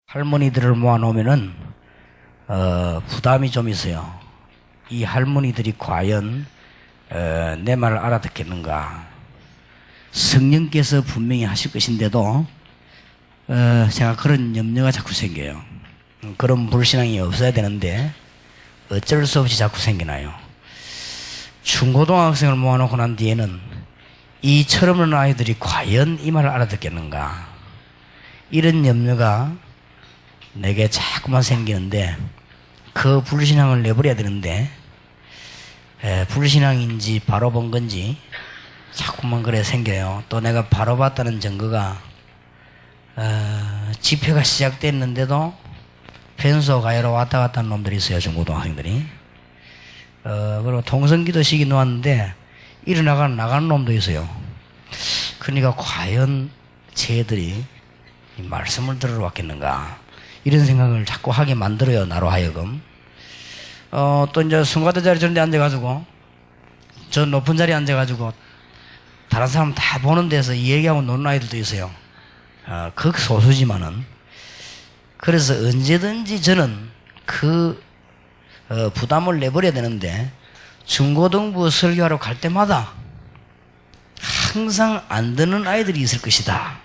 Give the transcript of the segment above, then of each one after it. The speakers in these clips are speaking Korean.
할머니들을 모아놓으면은 부담이 좀 있어요. 이 할머니들이 과연 내 말을 알아듣겠는가. 성령께서 분명히 하실 것인데도 제가 그런 염려가 자꾸 생겨요. 그런 불신앙이 없어야 되는데 어쩔 수 없이 자꾸 생기나요. 중고등학생을 모아놓고 난 뒤에는 이 철없는 아이들이 과연 이 말을 알아듣겠는가, 이런 염려가 내게 자꾸만 생기는데, 그 불신앙을 내버려야 되는데 불신앙인지 바로 본 건지 자꾸만 그래 생겨요. 또 내가 바로 봤다는 증거가 집회가 시작됐는데도 펜소 가요로 왔다 갔다 하는 놈들이 있어요. 중고등학생들이. 그리고 통성기도식이 놓았는데 나가는 놈도 있어요. 그러니까 과연 쟤들이 이 말씀을 들으러 왔겠는가, 이런 생각을 자꾸 하게 만들어요, 나로 하여금. 또 이제 성가대 자리 저런 데 앉아가지고, 저 높은 자리에 앉아가지고 다른 사람 다 보는 데서 이 얘기하고 노는 아이들도 있어요. 극소수지만은. 그래서 언제든지 저는 그 부담을 내버려야 되는데, 중고등부 설교하러 갈 때마다 항상 안 듣는 아이들이 있을 것이다,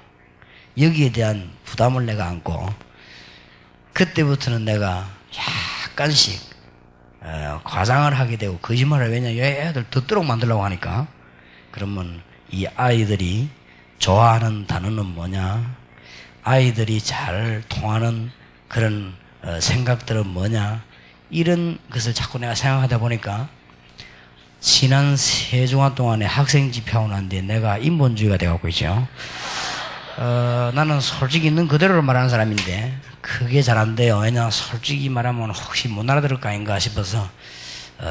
여기에 대한 부담을 내가 안고, 그때부터는 내가 약간씩 과장을 하게 되고 거짓말을, 왜냐면 애들 듣도록 만들려고 하니까. 그러면 이 아이들이 좋아하는 단어는 뭐냐, 아이들이 잘 통하는 그런 생각들은 뭐냐, 이런 것을 자꾸 내가 생각하다 보니까 지난 3주간 동안에 학생 집회하고 난 뒤에 내가 인본주의가 돼갖고 있죠. 나는 솔직히 있는 그대로를 말하는 사람인데 그게 잘 안 돼요. 왜냐하면 솔직히 말하면 혹시 못 알아들을까 아닌가 싶어서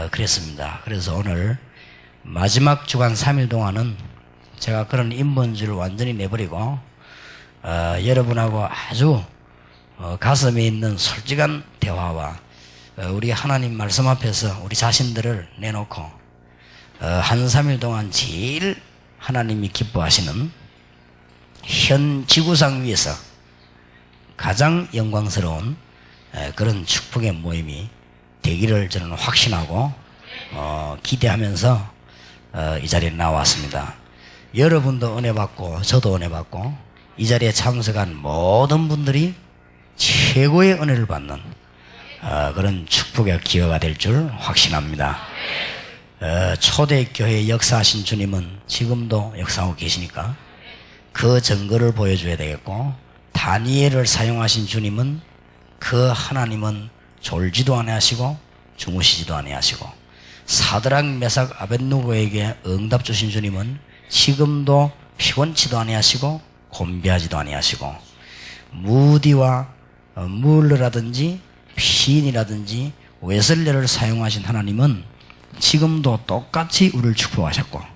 그랬습니다. 그래서 오늘 마지막 주간 3일 동안은 제가 그런 인본주의를 완전히 내버리고 여러분하고 아주 가슴에 있는 솔직한 대화와 우리 하나님 말씀 앞에서 우리 자신들을 내놓고 한 3일 동안 제일 하나님이 기뻐하시는 현 지구상 위에서 가장 영광스러운 그런 축복의 모임이 되기를 저는 확신하고 기대하면서 이 자리에 나왔습니다. 여러분도 은혜 받고 저도 은혜 받고 이 자리에 참석한 모든 분들이 최고의 은혜를 받는 그런 축복의 기회가 될 줄 확신합니다. 초대교회에 역사하신 주님은 지금도 역사하고 계시니까 그 증거를 보여줘야 되겠고, 다니엘을 사용하신 주님은 그 하나님은 졸지도 아니하시고 주무시지도 아니하시고, 사드락 메삭 아벳누고에게 응답 주신 주님은 지금도 피곤치도 아니하시고 곤비하지도 아니하시고, 무디와 물러라든지 피인이라든지 웨슬레를 사용하신 하나님은 지금도 똑같이 우리를 축복하셨고,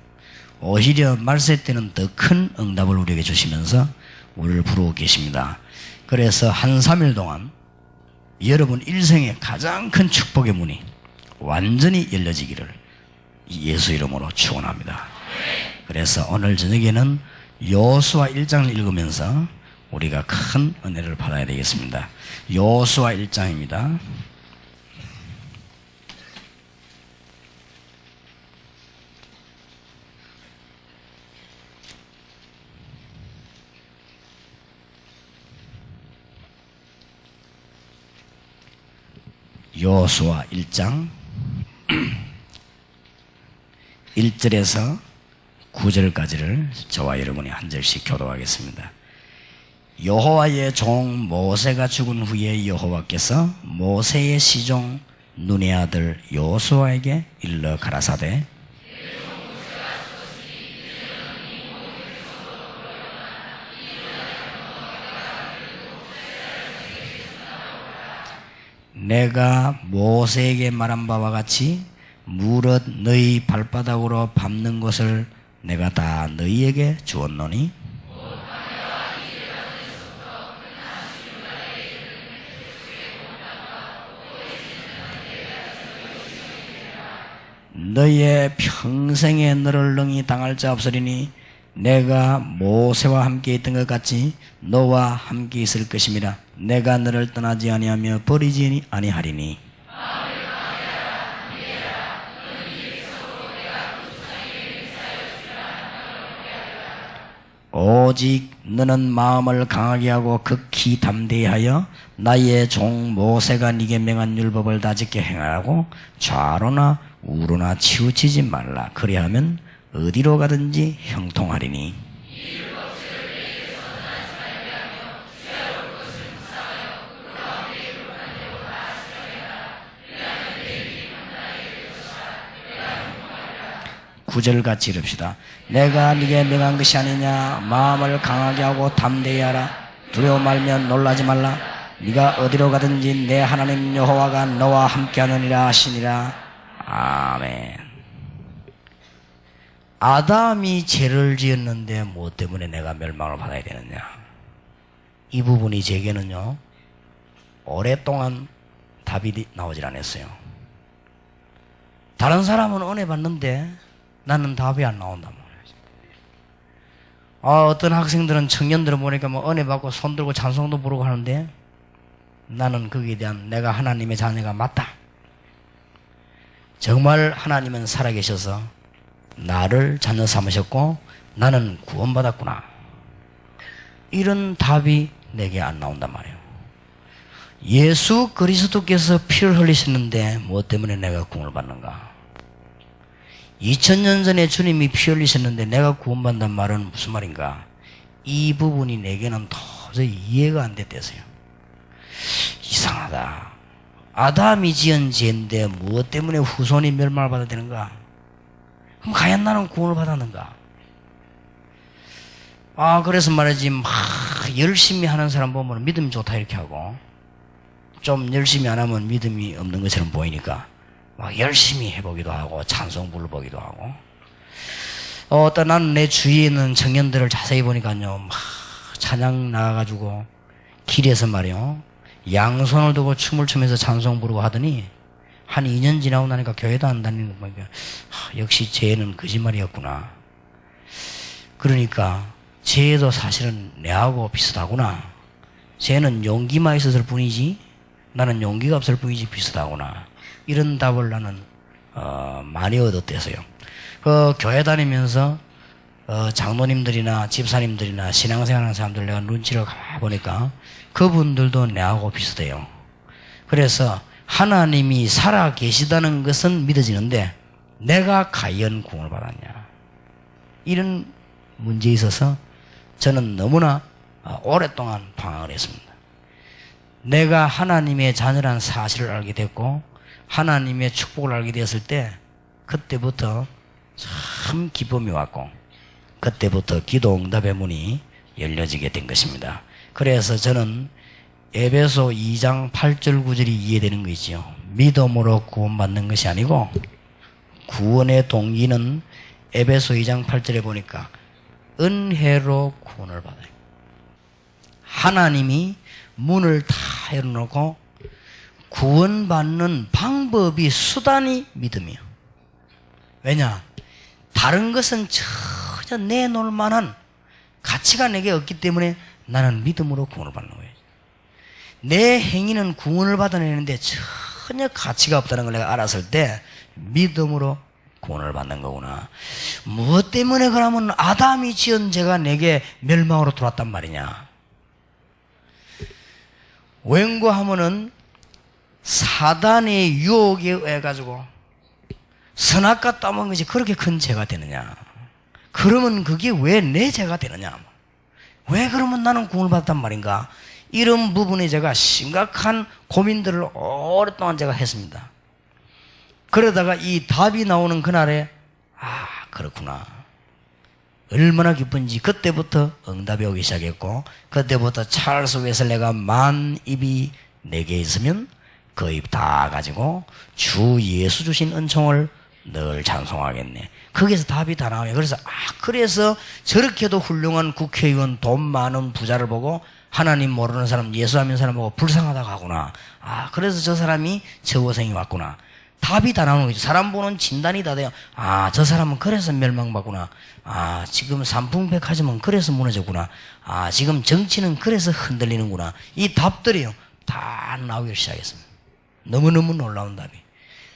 오히려 말세 때는 더 큰 응답을 우리에게 주시면서 우리를 부르고 계십니다. 그래서 한 3일 동안 여러분 일생의 가장 큰 축복의 문이 완전히 열려지기를 예수 이름으로 축원합니다. 그래서 오늘 저녁에는 여호수아 1장을 읽으면서 우리가 큰 은혜를 받아야 되겠습니다. 여호수아 1장입니다. 여호수아 1장 1절에서 9절까지를 저와 여러분이 한 절씩 교독하겠습니다. 여호와의 종 모세가 죽은 후에 여호와께서 모세의 시종 눈의 아들 여호수아에게 일러 가라사대, 내가 모세에게 말한 바와 같이 무릇 너희 발바닥으로 밟는 것을 내가 다 너희에게 주었노니, 너희의 평생에 너를 능히 당할 자 없으리니 내가 모세와 함께 있던 것 같이 너와 함께 있을 것임이라. 내가 너를 떠나지 아니하며 버리지 아니하리니. 오직 너는 마음을 강하게 하고 극히 담대히 하여 나의 종 모세가 네게 명한 율법을 다 지켜 행하라고 좌로나 우로나 치우치지 말라. 그리하면 어디로 가든지 형통하리니. 구절같이 이릅시다. 내가 네게 명한 것이 아니냐. 마음을 강하게 하고 담대히 하라. 두려워 말면 놀라지 말라. 네가 어디로 가든지 내 하나님 여호와가 너와 함께하느니라 하시니라. 아멘. 아담이 죄를 지었는데 무엇 때문에 내가 멸망을 받아야 되느냐. 이 부분이 제게는요 오랫동안 답이 나오질 않았어요. 다른 사람은 은혜 받는데 나는 답이 안 나온단 말이에요. 어떤 학생들은, 청년들은 보니까 뭐 은혜 받고 손 들고 찬송도 부르고 하는데 나는 거기에 대한, 내가 하나님의 자녀가 맞다. 정말 하나님은 살아계셔서 나를 자녀 삼으셨고 나는 구원받았구나. 이런 답이 내게 안 나온단 말이에요. 예수 그리스도께서 피를 흘리셨는데 무엇 때문에 내가 구원을 받는가? 2000년 전에 주님이 피 흘리셨는데 내가 구원받는단 말은 무슨 말인가? 이 부분이 내게는 도저히 이해가 안 됐대서요. 이상하다. 아담이 지은 죄인데 무엇 때문에 후손이 멸망을 받아야 되는가? 그럼 과연 나는 구원을 받았는가? 그래서 말이지, 막 열심히 하는 사람 보면 믿음이 좋다 이렇게 하고, 좀 열심히 안 하면 믿음이 없는 것처럼 보이니까 막 열심히 해보기도 하고 찬송 불러보기도 하고. 나는 내 주위에 있는 청년들을 자세히 보니까요, 막 찬양 나가가지고 길에서 말이요 양손을 두고 춤을 추면서 찬송 부르고 하더니 한 2년 지나고 나니까 교회도 안 다니는 거 보니까 역시 죄는 거짓말이었구나. 그러니까 죄도 사실은 내하고 비슷하구나. 죄는 용기만 있었을 뿐이지 나는 용기가 없을 뿐이지 비슷하구나. 이런 답을 나는 많이 얻었대서요. 교회 다니면서 장로님들이나 집사님들이나 신앙생활하는 사람들 내가 눈치를 가보니까 그분들도 내하고 비슷해요. 그래서 하나님이 살아 계시다는 것은 믿어지는데 내가 과연 구원을 받았냐, 이런 문제에 있어서 저는 너무나 오랫동안 방황을 했습니다. 내가 하나님의 자녀란 사실을 알게 됐고 하나님의 축복을 알게 되었을 때 그때부터 참 기쁨이 왔고 그때부터 기도 응답의 문이 열려지게 된 것입니다. 그래서 저는 에베소 2장 8절 9절이 이해되는 거 있죠. 믿음으로 구원받는 것이 아니고, 구원의 동기는 에베소 2장 8절에 보니까 은혜로 구원을 받아요. 하나님이 문을 다 열어놓고 구원받는 방법이, 수단이 믿음이에요. 왜냐? 다른 것은 전혀 내놓을 만한 가치가 내게 없기 때문에 나는 믿음으로 구원을 받는 거예요. 내 행위는 구원을 받아내는데 전혀 가치가 없다는 걸 내가 알았을 때 믿음으로 구원을 받는 거구나. 무엇 때문에 그러면 아담이 지은 죄가 내게 멸망으로 들어왔단 말이냐? 왠고하면은 사단의 유혹에 의해 가지고 선악과 따먹은 것이 그렇게 큰 죄가 되느냐? 그러면 그게 왜 내 죄가 되느냐? 왜 그러면 나는 구원을 받았단 말인가? 이런 부분에 제가 심각한 고민들을 오랫동안 제가 했습니다. 그러다가 이 답이 나오는 그날에 그렇구나. 얼마나 기쁜지 그때부터 응답이 오기 시작했고, 그때부터 찰스 웨슬레가 만 입이 내게 있으면 그 입 다 가지고 주 예수 주신 은총을 늘 찬송하겠네. 거기서 답이 다 나와요. 그래서 그래서 저렇게도 훌륭한 국회의원, 돈 많은 부자를 보고 하나님 모르는 사람, 예수 안 믿는 사람 보고 불쌍하다고 하구나. 그래서 저 사람이 저 고생이 왔구나. 답이 다 나오는 거죠. 사람 보는 진단이 다 돼요. 아, 저 사람은 그래서 멸망받구나. 아, 지금 삼풍백화점은 그래서 무너졌구나. 아, 지금 정치는 그래서 흔들리는구나. 이 답들이요, 다 나오기 시작했습니다. 너무너무 놀라운 답이.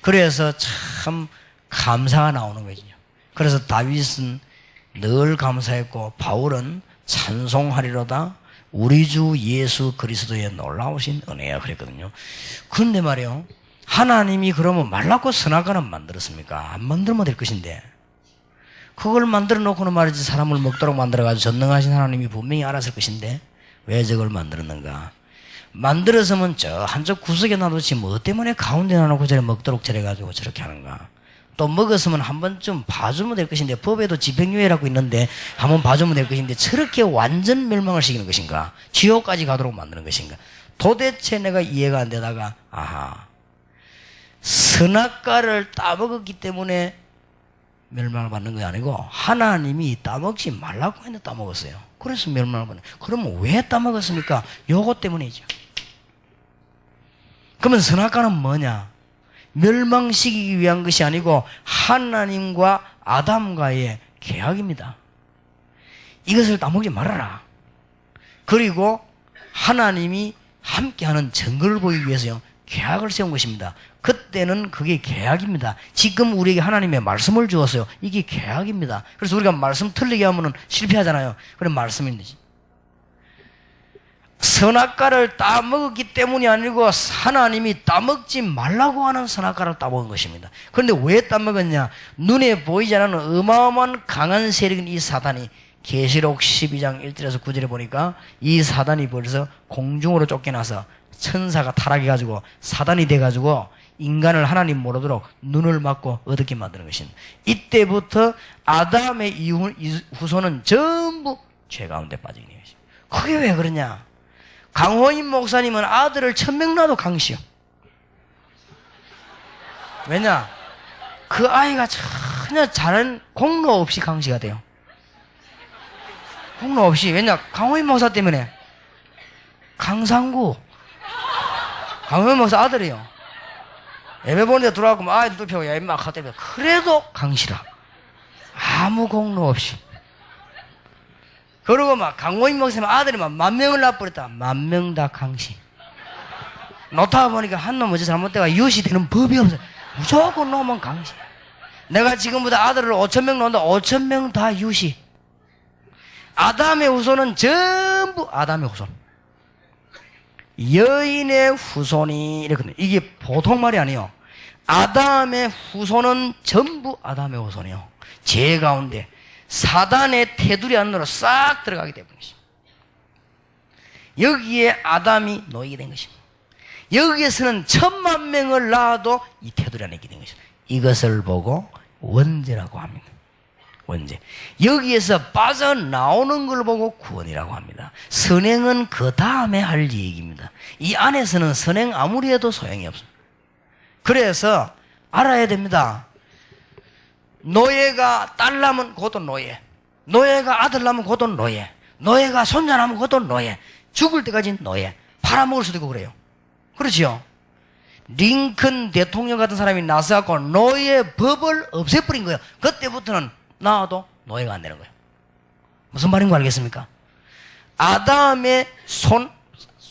그래서 참 감사가 나오는 거죠. 그래서 다윗은 늘 감사했고, 바울은 찬송하리로다 우리 주 예수 그리스도의 놀라우신 은혜야 그랬거든요. 그런데 말이요, 하나님이 그러면 말랐고 선악과는 만들었습니까? 안 만들면 될 것인데, 그걸 만들어 놓고는 말이지 사람을 먹도록 만들어가지고 전능하신 하나님이 분명히 알았을 것인데 왜 저걸 만들었는가? 만들었으면 저 한쪽 구석에 놔두지 뭐 때문에 가운데 놔놓고 저래 먹도록 저래가지고 저렇게 하는가? 또 먹었으면 한 번쯤 봐주면 될 것인데, 법에도 집행유예라고 있는데 한번 봐주면 될 것인데 저렇게 완전 멸망을 시키는 것인가? 지옥까지 가도록 만드는 것인가? 도대체 내가 이해가 안 되다가, 아하, 선악과를 따먹었기 때문에 멸망을 받는 게 아니고 하나님이 따먹지 말라고 했는데 따먹었어요. 그래서 멸망을 받는. 그러면 왜 따먹었습니까? 요것 때문이죠. 그러면 선악과는 뭐냐? 멸망시키기 위한 것이 아니고 하나님과 아담과의 계약입니다. 이것을 따먹지 말아라. 그리고 하나님이 함께하는 증거를 보이기 위해서요, 계약을 세운 것입니다. 그때는 그게 계약입니다. 지금 우리에게 하나님의 말씀을 주었어요. 이게 계약입니다. 그래서 우리가 말씀 틀리게 하면 실패하잖아요. 그런 말씀인지. 선악과를 따먹었기 때문이 아니고 하나님이 따먹지 말라고 하는 선악과를 따먹은 것입니다. 그런데 왜 따먹었냐? 눈에 보이지 않는 어마어마한 강한 세력인 이 사단이, 계시록 12장 1절에서 9절에 보니까 이 사단이 벌써 공중으로 쫓겨나서 천사가 타락해가지고 사단이 돼가지고 인간을 하나님 모르도록 눈을 막고 어둡게 만드는 것입니다. 이때부터 아담의 후손은 전부 죄 가운데 빠지게 되는 것입니다. 그게 왜 그러냐? 강호임 목사님은 아들을 1000명 낳아도 강시요. 왜냐? 그 아이가 전혀 잘한 공로 없이 강시가 돼요. 공로 없이. 왜냐? 강호임 목사 때문에. 강상구 강호임 목사 아들이요. 예배 보는데 들어와서 아이들 눕혀고, 야 임마 하더니 그래도 강시라. 아무 공로 없이. 그러고 막 강호임 목사님 아들이 막 10,000명을 낳아버렸다. 10,000명 다 강시. 놓다 보니까 한 놈 어째 잘못돼가 유시 되는 법이 없어요. 무조건 놓으면 강시. 내가 지금부터 아들을 5,000명 놓는다. 5,000명 다 유시. 아담의 후손은 전부 아담의 후손. 여인의 후손이 이렇거든요. 이게 보통 말이 아니에요. 아담의 후손은 전부 아담의 후손이요. 죄 가운데 사단의 테두리 안으로 싹 들어가게 되는 것입니다. 여기에 아담이 놓이게 된 것입니다. 여기에서는 10,000,000명을 낳아도 이 테두리 안에 있게 된 것입니다. 이것을 보고 원죄라고 합니다. 원죄. 여기에서 빠져나오는 걸 보고 구원이라고 합니다. 선행은 그 다음에 할 얘기입니다. 이 안에서는 선행 아무리 해도 소용이 없습니다. 그래서 알아야 됩니다. 노예가 딸 낳으면 그것도 노예, 노예가 아들 낳으면 그것도 노예, 노예가 손자 낳으면 그것도 노예, 죽을 때까지 노예, 팔아먹을 수도 있고 그래요. 그렇지요? 링컨 대통령 같은 사람이 나서갖고 노예 법을 없애버린 거예요. 그때부터는 나와도 노예가 안 되는 거예요. 무슨 말인 거 알겠습니까? 아담의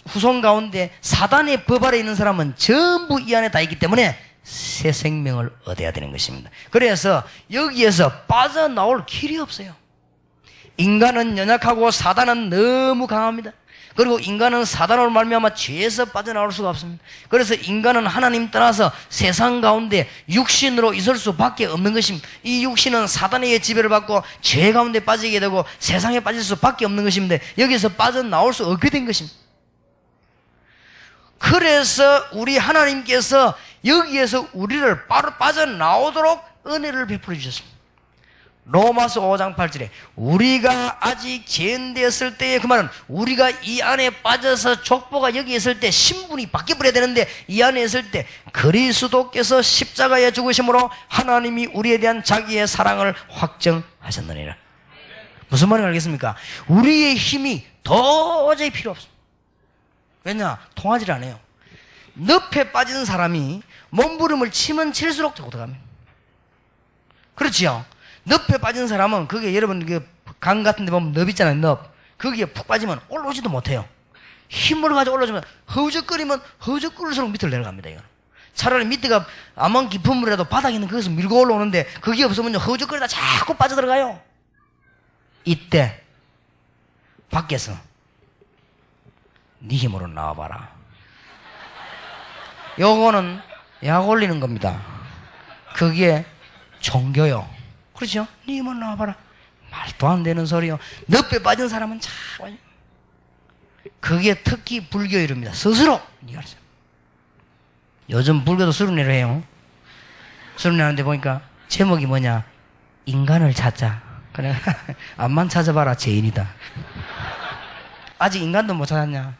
후손 가운데 사단의 법 아래 있는 사람은 전부 이 안에 다 있기 때문에 새 생명을 얻어야 되는 것입니다. 그래서 여기에서 빠져나올 길이 없어요. 인간은 연약하고 사단은 너무 강합니다. 그리고 인간은 사단으로 말미암아 죄에서 빠져나올 수가 없습니다. 그래서 인간은 하나님 떠나서 세상 가운데 육신으로 있을 수밖에 없는 것입니다. 이 육신은 사단에게 지배를 받고 죄 가운데 빠지게 되고 세상에 빠질 수밖에 없는 것입니다. 여기서 빠져나올 수 없게 된 것입니다. 그래서 우리 하나님께서 여기에서 우리를 빠져나오도록 은혜를 베풀어 주셨습니다. 로마서 5장 8절에 우리가 아직 죄인되었을 때의 그 말은 우리가 이 안에 빠져서 족보가 여기 있을 때 신분이 바뀌어버려야 되는데 이 안에 있을 때 그리스도께서 십자가에 죽으심으로 하나님이 우리에 대한 자기의 사랑을 확정하셨느니라. 무슨 말인지 알겠습니까? 우리의 힘이 도저히 필요 없습니다. 왜냐? 통하지 않아요. 늪에 빠진 사람이 몸부림을 치면 칠수록 더 고통합니다. 그렇지요? 늪에 빠진 사람은 그게 여러분 강 같은 데 보면 늪 있잖아요. 늪. 거기에 푹 빠지면 올라오지도 못해요. 힘을 가지고 올라오면 허우적거리면 허우적거릴수록 밑으로 내려갑니다. 이거. 차라리 밑에가 아만 깊은 물이라도 바닥에 있는 거기서 밀고 올라오는데 그게 없으면 허우적거리다 자꾸 빠져들어가요. 이때 밖에서 네 힘으로 나와봐라. 요거는 약 올리는 겁니다. 그게 종교요. 그렇죠? 네 힘으로 나와봐라. 말도 안 되는 소리요. 늪에 빠진 사람은 참 그게 특히 불교 이름입니다. 스스로 네가 알았어. 요즘 불교도 수련회를 해요. 수련회 하는데 보니까 제목이 뭐냐? 인간을 찾자. 그래 암만 찾아봐라 죄인이다. 아직 인간도 못 찾았냐?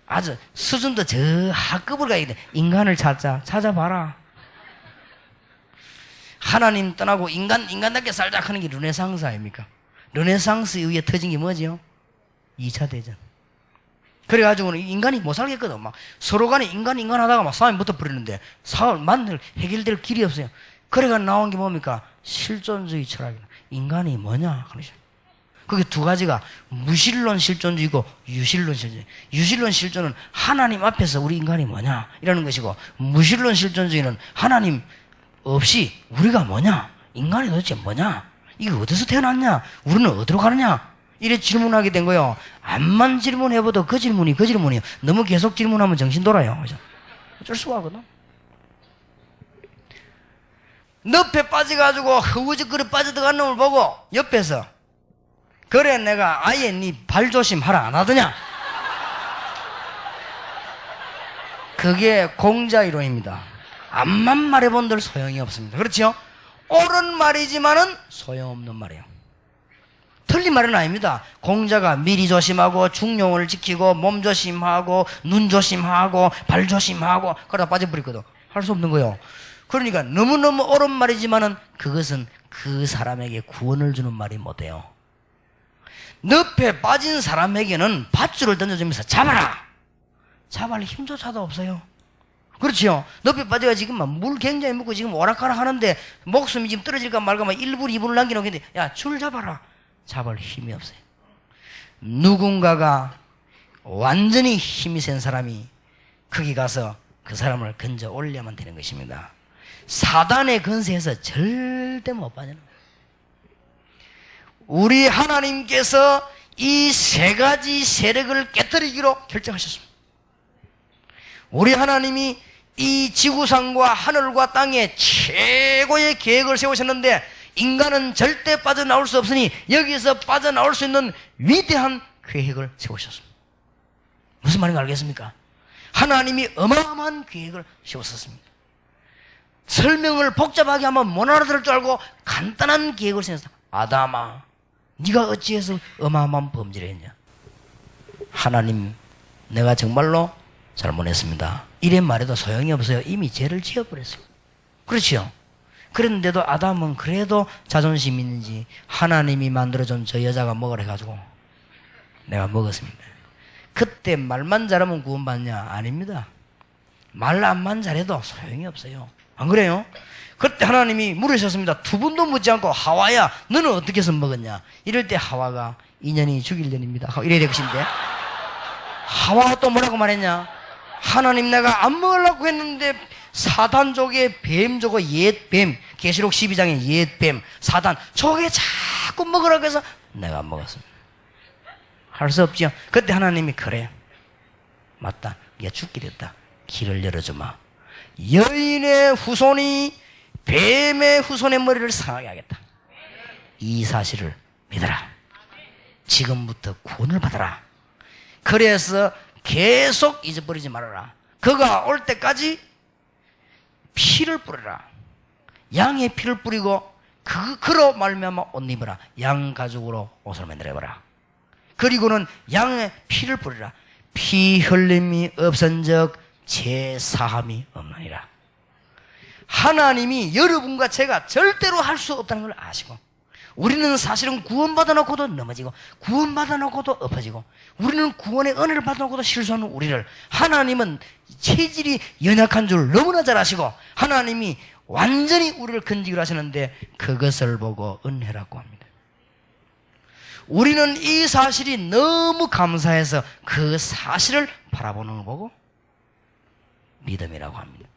아주 수준도 저 하급을 가야 돼. 인간을 찾아봐라. 하나님 떠나고 인간답게 살자 하는 게 르네상스 아닙니까? 르네상스에 의해 터진 게 뭐죠? 2차 대전. 그래가지고는 인간이 못 살겠거든. 막 서로 간에 인간 하다가 막 싸움이 붙어버리는데 만들 해결될 길이 없어요. 그래가 나온 게 뭡니까? 실존주의 철학이다. 인간이 뭐냐? 그러죠. 그게 두 가지가 무신론 실존주의고 유신론 실존주의. 유신론 실존은 하나님 앞에서 우리 인간이 뭐냐? 이라는 것이고 무신론 실존주의는 하나님 없이 우리가 뭐냐? 인간이 도대체 뭐냐? 이게 어디서 태어났냐? 우리는 어디로 가느냐? 이래 질문하게 된 거예요. 암만 질문해봐도 그 질문이요. 너무 계속 질문하면 정신 돌아요. 그죠? 어쩔 수가 없거든. 늪에 빠져가지고 허우적거리 빠져들어간 놈을 보고 옆에서 그래 내가 아예 네 발 조심하라 안 하더냐? 그게 공자이론입니다. 암만 말해본들 소용이 없습니다. 그렇죠? 옳은 말이지만은 소용없는 말이에요. 틀린 말은 아닙니다. 공자가 미리 조심하고 중용을 지키고 몸 조심하고 눈 조심하고 발 조심하고 그러다 빠져버리거든. 할 수 없는 거예요. 그러니까 너무너무 옳은 말이지만은 그것은 그 사람에게 구원을 주는 말이 못해요. 늪에 빠진 사람에게는 밧줄을 던져주면서 잡아라! 잡을 힘조차도 없어요. 그렇죠? 늪에 빠져가 지금 막 물 굉장히 묻고 지금 오락가락 하는데 목숨이 지금 떨어질까 말까 막 1분, 2분을 남기놓고 있는데 야, 줄 잡아라! 잡을 힘이 없어요. 누군가가 완전히 힘이 센 사람이 거기 가서 그 사람을 건져 올려야만 되는 것입니다. 사단의 건세에서 절대 못 빠져나가요. 우리 하나님께서 이 세 가지 세력을 깨뜨리기로 결정하셨습니다. 우리 하나님이 이 지구상과 하늘과 땅에 최고의 계획을 세우셨는데 인간은 절대 빠져나올 수 없으니 여기서 빠져나올 수 있는 위대한 계획을 세우셨습니다. 무슨 말인가 알겠습니까? 하나님이 어마어마한 계획을 세웠었습니다. 설명을 복잡하게 하면 못 알아들을 줄 알고 간단한 계획을 세웠다. 아담아, 네가 어찌해서 어마어마한 범죄를 했냐? 하나님, 내가 정말로 잘못했습니다. 이래 말해도 소용이 없어요. 이미 죄를 지어버렸어요. 그렇죠? 그런데도 아담은 그래도 자존심 있는지 하나님이 만들어준 저 여자가 먹으라 해가지고 내가 먹었습니다. 그때 말만 잘하면 구원받냐? 아닙니다. 말만 잘해도 소용이 없어요. 안 그래요? 그때 하나님이 물으셨습니다. 두 번도 묻지 않고 하와야 너는 어떻게 해서 먹었냐? 이럴 때 하와가 인연이 죽일 년입니다. 이래야 될 것인데 하와가 또 뭐라고 말했냐? 하나님 내가 안 먹으려고 했는데 사단족의 뱀 저거 옛뱀 계시록 12장의 옛뱀 사단 저게 자꾸 먹으라고 해서 내가 안 먹었습니다. 할 수 없죠. 그때 하나님이 그래 맞다 네가 죽게 됐다. 길을 열어주마. 여인의 후손이 뱀의 후손의 머리를 상하게 하겠다. 이 사실을 믿어라. 지금부터 구원을 받아라. 그래서 계속 잊어버리지 말아라. 그가 올 때까지 피를 뿌려라. 양의 피를 뿌리고 그로 말미암아 옷 입어라. 양 가죽으로 옷을 만들어봐라. 그리고는 양의 피를 뿌리라. 피 흘림이 없은즉 죄 사함이 없느니라. 하나님이 여러분과 제가 절대로 할 수 없다는 걸 아시고 우리는 사실은 구원받아 놓고도 넘어지고 구원받아 놓고도 엎어지고 우리는 구원의 은혜를 받아 놓고도 실수하는 우리를 하나님은 체질이 연약한 줄 너무나 잘 아시고 하나님이 완전히 우리를 건지기로 하시는데 그것을 보고 은혜라고 합니다. 우리는 이 사실이 너무 감사해서 그 사실을 바라보는 걸 보고 믿음이라고 합니다.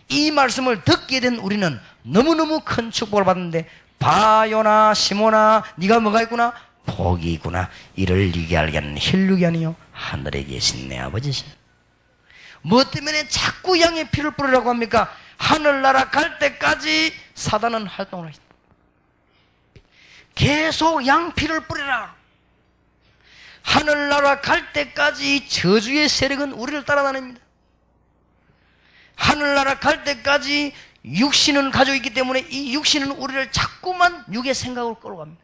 이 말씀을 듣게 된 우리는 너무너무 큰 축복을 받는데 바요나 시몬아 네가 뭐가 있구나? 복이 있구나. 이를 네게 알게 하는 혈육이 아니요 하늘에 계신 내 아버지시다. 뭐 때문에 자꾸 양의 피를 뿌리라고 합니까? 하늘나라 갈 때까지 사단은 활동을 하시다. 계속 양피를 뿌리라. 하늘나라 갈 때까지 저주의 세력은 우리를 따라다닙니다. 하늘나라 갈 때까지 육신은 가지고 있기 때문에 이 육신은 우리를 자꾸만 육의 생각으로 끌어갑니다.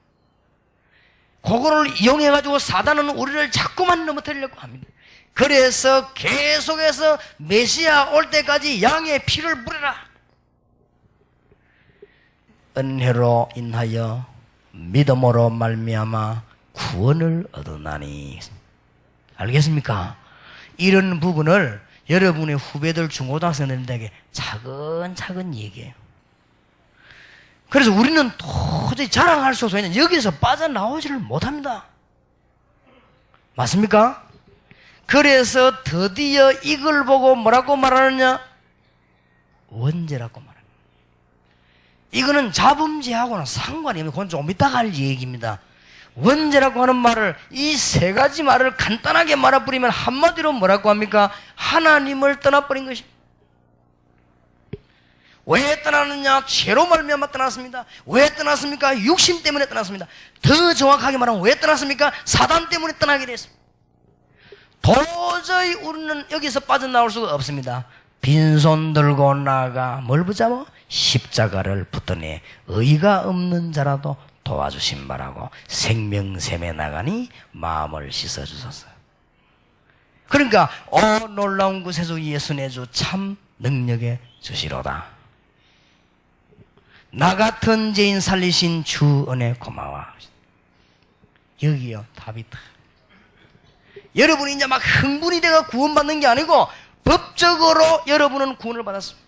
그거를 이용해가지고 사단은 우리를 자꾸만 넘어뜨리려고 합니다. 그래서 계속해서 메시아 올 때까지 양의 피를 뿌리라. 은혜로 인하여 믿음으로 말미암아 구원을 얻으나니. 알겠습니까? 이런 부분을 여러분의 후배들 중고등학생들에게 차근차근 얘기해요. 그래서 우리는 도저히 자랑할 수 없어요. 여기서 빠져나오지를 못합니다. 맞습니까? 그래서 드디어 이걸 보고 뭐라고 말하느냐? 원죄라고 말합니다. 이거는 자범죄하고는 상관이 없는 그건 좀 이따가 할 얘기입니다. 원죄라고 하는 말을 이 세 가지 말을 간단하게 말아버리면 한마디로 뭐라고 합니까? 하나님을 떠나버린 것입니다. 왜 떠나느냐? 죄로 말미암아 떠났습니다. 왜 떠났습니까? 육신 때문에 떠났습니다. 더 정확하게 말하면 왜 떠났습니까? 사단 때문에 떠나게 됐습니다. 도저히 우리는 여기서 빠져나올 수가 없습니다. 빈손 들고 나가 뭘 붙잡아? 십자가를 붙더니 의가 없는 자라도 도와주신 바라고 생명샘에 나가니 마음을 씻어주소서. 그러니까 놀라운 구세주 예수 내 주 참 능력의 주시로다. 나 같은 죄인 살리신 주 은혜 고마워. 여기요 답이 다. 여러분이 이제 막 흥분이 돼가 구원받는 게 아니고 법적으로 여러분은 구원을 받았습니다.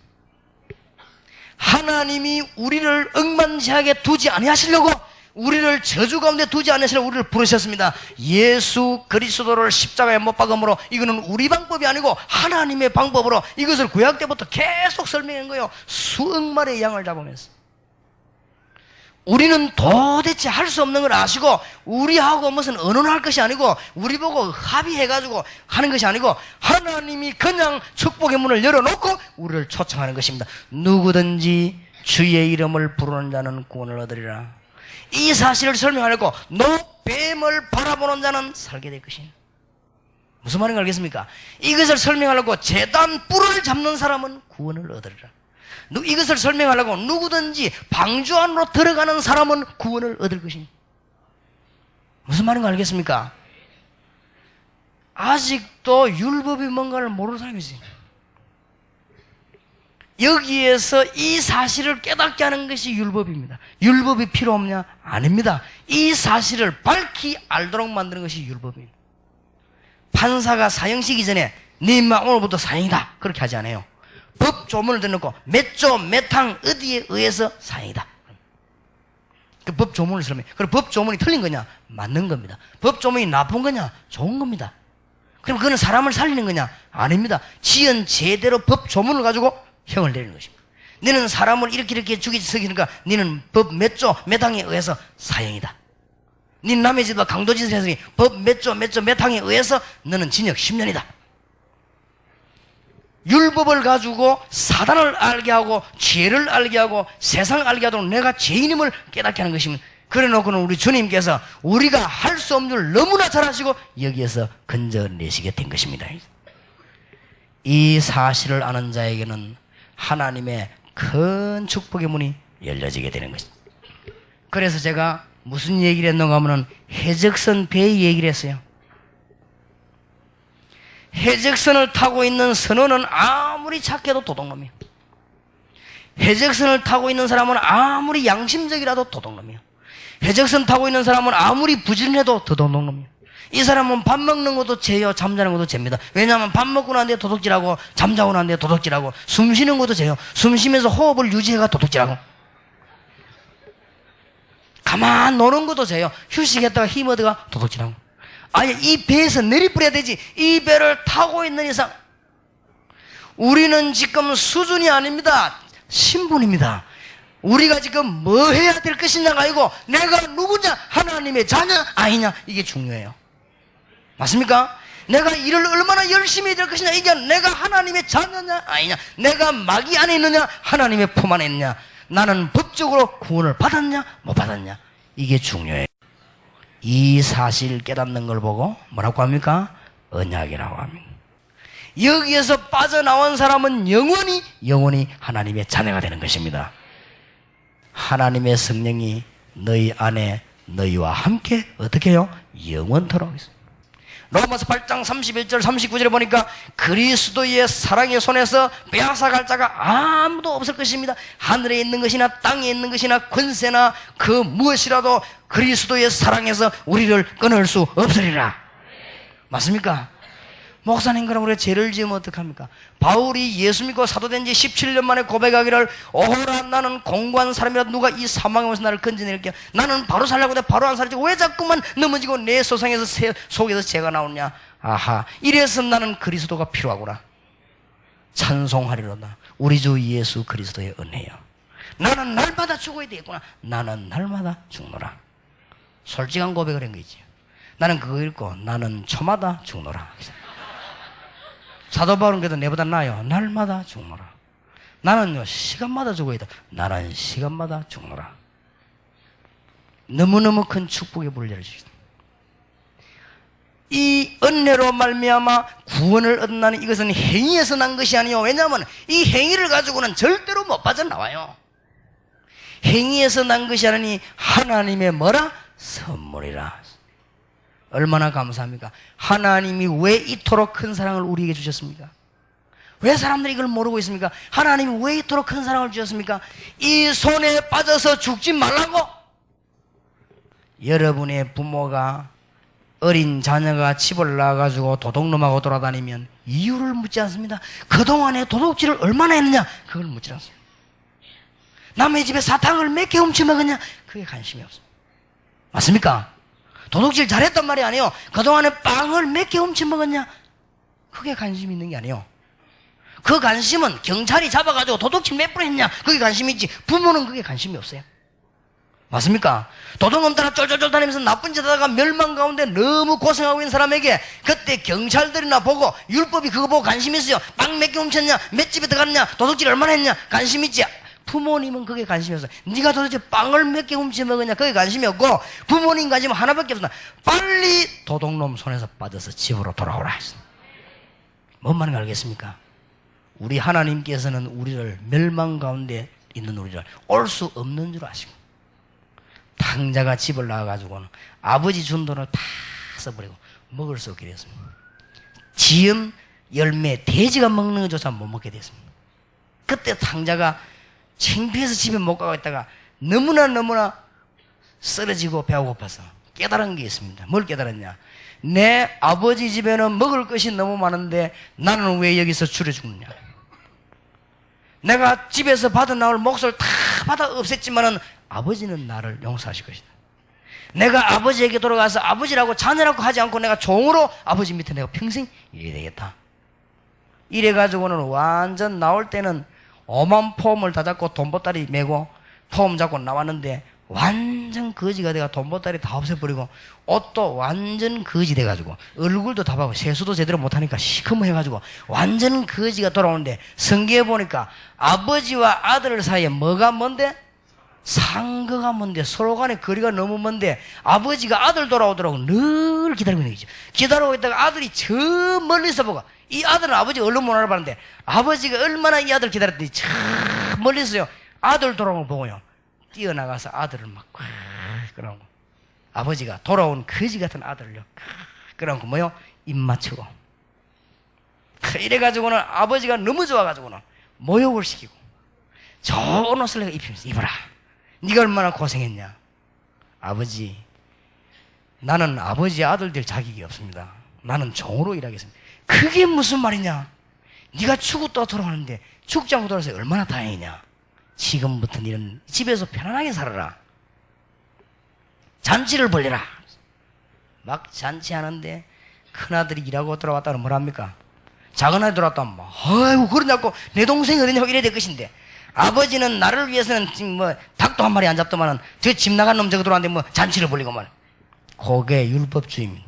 하나님이 우리를 억만지하게 두지 아니하시려고 우리를 저주 가운데 두지 않으시려고 우리를 부르셨습니다. 예수 그리스도를 십자가에 못 박음으로 이거는 우리 방법이 아니고 하나님의 방법으로 이것을 구약 때부터 계속 설명한 거예요. 수억 마리의 양을 잡으면서. 우리는 도대체 할 수 없는 걸 아시고 우리하고 무슨 언언할 것이 아니고 우리 보고 합의해가지고 하는 것이 아니고 하나님이 그냥 축복의 문을 열어놓고 우리를 초청하는 것입니다. 누구든지 주의 이름을 부르는 자는 구원을 얻으리라. 이 사실을 설명하려고 노뱀을 바라보는 자는 살게 될 것이니. 무슨 말인가 알겠습니까? 이것을 설명하려고 제단 뿔을 잡는 사람은 구원을 얻으리라. 이것을 설명하려고 누구든지 방주 안으로 들어가는 사람은 구원을 얻을 것입니다. 무슨 말인가 알겠습니까? 아직도 율법이 뭔가를 모르는 사람이 있어요. 여기에서 이 사실을 깨닫게 하는 것이 율법입니다. 율법이 필요 없냐? 아닙니다. 이 사실을 밝히 알도록 만드는 것이 율법입니다. 판사가 사형시키기 전에 네 인마 오늘부터 사형이다 그렇게 하지 않아요. 법 조문을 대놓고 몇 조 몇 항 어디에 의해서 사형이다. 그 법 조문을 설명해. 그럼 법 조문이 틀린 거냐? 맞는 겁니다. 법 조문이 나쁜 거냐? 좋은 겁니다. 그럼 그거는 사람을 살리는 거냐? 아닙니다. 지은 제대로 법 조문을 가지고 형을 내리는 것입니다. 너는 사람을 이렇게 죽이니까 너는 법 몇 조 몇 항에 의해서 사형이다. 네 남의 집과 강도짓을 했으니 법 몇 조 몇 항에 의해서 너는 징역 10년이다. 율법을 가지고 사단을 알게 하고 죄를 알게 하고 세상을 알게 하도록 내가 죄인임을 깨닫게 하는 것입니다. 그래 놓고는 우리 주님께서 우리가 할 수 없는 줄 너무나 잘 아시고 여기에서 건져내시게 된 것입니다. 이 사실을 아는 자에게는 하나님의 큰 축복의 문이 열려지게 되는 것입니다. 그래서 제가 무슨 얘기를 했는가 하면 해적선 배 얘기를 했어요. 해적선을 타고 있는 선원은 아무리 착해도 도둑놈이에요. 해적선을 타고 있는 사람은 아무리 양심적이라도 도둑놈이에요. 해적선 타고 있는 사람은 아무리 부지런해도 도둑놈이에요. 이 사람은 밥 먹는 것도 죄요, 잠자는 것도 죄입니다. 왜냐하면 밥 먹고 난 뒤에 도둑질하고, 잠자고 난 뒤에 도둑질하고, 숨 쉬는 것도 죄요. 숨 쉬면서 호흡을 유지해가 도둑질하고, 가만 노는 것도 죄요. 휴식했다가 힘 얻어가 도둑질하고. 아예 이 배에서 내리뿌려야 되지. 이 배를 타고 있는 이상 우리는 지금 수준이 아닙니다. 신분입니다. 우리가 지금 뭐 해야 될 것이냐가 아니고 내가 누구냐, 하나님의 자냐 아니냐, 이게 중요해요. 맞습니까? 내가 일을 얼마나 열심히 해야 될 것이냐, 이게 내가 하나님의 자녀냐 아니냐, 내가 마귀 안에 있느냐 하나님의 품 안에 있느냐, 나는 법적으로 구원을 받았냐 못 받았냐, 이게 중요해요. 이 사실 깨닫는 걸 보고 뭐라고 합니까? 언약이라고 합니다. 여기에서 빠져나온 사람은 영원히 하나님의 자녀가 되는 것입니다. 하나님의 성령이 너희 안에 너희와 함께 어떻게 해요? 영원토록 있습니다. 로마서 8장 31절 39절에 보니까 그리스도의 사랑의 손에서 빼앗아갈 자가 아무도 없을 것입니다. 하늘에 있는 것이나 땅에 있는 것이나 권세나 그 무엇이라도 그리스도의 사랑에서 우리를 끊을 수 없으리라. 맞습니까? 목사님, 그럼 우리가 죄를 지으면 어떡합니까? 바울이 예수 믿고 사도된 지 17년 만에 고백하기를, 오호라 나는 공고한 사람이라 누가 이 사망에서 나를 건져낼게. 나는 바로 살려고 해 바로 안 살지 왜 자꾸만 넘어지고 내 속에서 죄가 나오냐. 아하, 이래서 나는 그리스도가 필요하구나. 찬송하리로다. 우리 주 예수 그리스도의 은혜요. 나는 날마다 죽어야 되겠구나. 나는 날마다 죽노라. 솔직한 고백을 한 거지. 나는 그거 읽고 나는 초마다 죽노라. 사도 바울은 그래도 내보다 나아요. 날마다 죽노라. 나는요 시간마다 죽어야 돼. 나는 시간마다 죽노라. 너무너무 큰 축복의 불을 열어주시다. 이 은혜로 말미암아 구원을 얻는다는 이것은 행위에서 난 것이 아니요. 왜냐하면 이 행위를 가지고는 절대로 못 빠져나와요. 행위에서 난 것이 아니니 하나님의 뭐라? 선물이라. 얼마나 감사합니까? 하나님이 왜 이토록 큰 사랑을 우리에게 주셨습니까? 왜 사람들이 이걸 모르고 있습니까? 하나님이 왜 이토록 큰 사랑을 주셨습니까? 이 손에 빠져서 죽지 말라고. 여러분의 부모가 어린 자녀가 집을 나가가지고 도둑놈하고 돌아다니면 이유를 묻지 않습니다. 그동안에 도둑질을 얼마나 했느냐, 그걸 묻지 않습니다. 남의 집에 사탕을 몇 개 훔쳐먹었냐, 그게 관심이 없습니다. 맞습니까? 도둑질 잘했단 말이 아니에요. 그동안에 빵을 몇 개 훔쳐먹었냐, 그게 관심이 있는 게 아니에요. 그 관심은 경찰이 잡아가지고 도둑질 몇 번 했냐, 그게 관심이 있지. 부모는 그게 관심이 없어요. 맞습니까? 도둑놈 따라 쫄쫄쫄 다니면서 나쁜 짓 하다가 멸망 가운데 너무 고생하고 있는 사람에게 그때 경찰들이나 보고, 율법이 그거 보고 관심이 있어요. 빵 몇 개 훔쳤냐, 몇 집에 들어갔냐, 도둑질 얼마나 했냐, 관심 있지. 부모님은 그게 관심이 없어요. 네가 도대체 빵을 몇 개 훔쳐먹었냐, 그게 관심이 없고, 부모님 관심은 하나밖에 없어. 빨리 도둑놈 손에서 빠져서 집으로 돌아오라 했어. 뭔 말인가 알겠습니까? 우리 하나님께서는 우리를 멸망 가운데 있는 우리를 올 수 없는 줄 아시고, 당자가 집을 나와가지고는 아버지 준 돈을 다 써버리고 먹을 수 없게 됐습니다. 지음 열매 돼지가 먹는 것조차 못 먹게 됐습니다. 그때 당자가 창피해서 집에 못 가고 있다가 너무나 쓰러지고 배가 고파서 깨달은 게 있습니다. 뭘 깨달았냐? 내 아버지 집에는 먹을 것이 너무 많은데 나는 왜 여기서 줄여 죽느냐? 내가 집에서 받아 나올 몫을 다 받아 없앴지만은 아버지는 나를 용서하실 것이다. 내가 아버지에게 돌아가서 아버지라고 자녀라고 하지 않고 내가 종으로 아버지 밑에 내가 평생 일해야 되겠다. 이래가지고는 완전 나올 때는 오만 폼을 다 잡고 돈보따리 메고 폼 잡고 나왔는데 완전 거지가 돼가 돈보따리 다 없애버리고 옷도 완전 거지 돼가지고 얼굴도 다 봐고 세수도 제대로 못하니까 시커먼해가지고 완전 거지가 돌아오는데 성경에 보니까 아버지와 아들 사이에 뭐가 뭔데? 상거가 뭔데? 서로 간에 거리가 너무 먼데 아버지가 아들 돌아오더라고 늘 기다리고 있는 거죠. 기다리고 있다가 아들이 저 멀리서 보고, 이 아들은 아버지 얼른 못 알아봤는데 아버지가 얼마나 이 아들 기다렸더니 저 멀리서요 아들 돌아오는 걸 보고요 뛰어나가서 아들을 막 끌어안고, 아버지가 돌아온 거지 같은 아들을요 끌어안고 뭐요? 입 맞추고 이래가지고는 아버지가 너무 좋아가지고는 모욕을 시키고 좋은 옷을 내가 입히면서 입어라. 네가 얼마나 고생했냐. 아버지, 나는 아버지 아들 될 자격이 없습니다. 나는 종으로 일하겠습니다. 그게 무슨 말이냐? 네가 죽었다 돌아가는데 죽지 않고 돌아서 얼마나 다행이냐? 지금부터는 이런 집에서 편안하게 살아라. 잔치를 벌려라. 막 잔치하는데 큰아들이 일하고 돌아왔다면 뭐랍니까? 작은아들이 돌아왔다면 뭐, 아이고 그러냐고 내 동생이 어디냐고 이래야 될 것인데, 아버지는 나를 위해서는 지금 뭐 닭도 한 마리 안 잡더만은 저 집 나간 놈 저거 들어왔는데 뭐 잔치를 벌리고 말. 그게 율법주의입니다.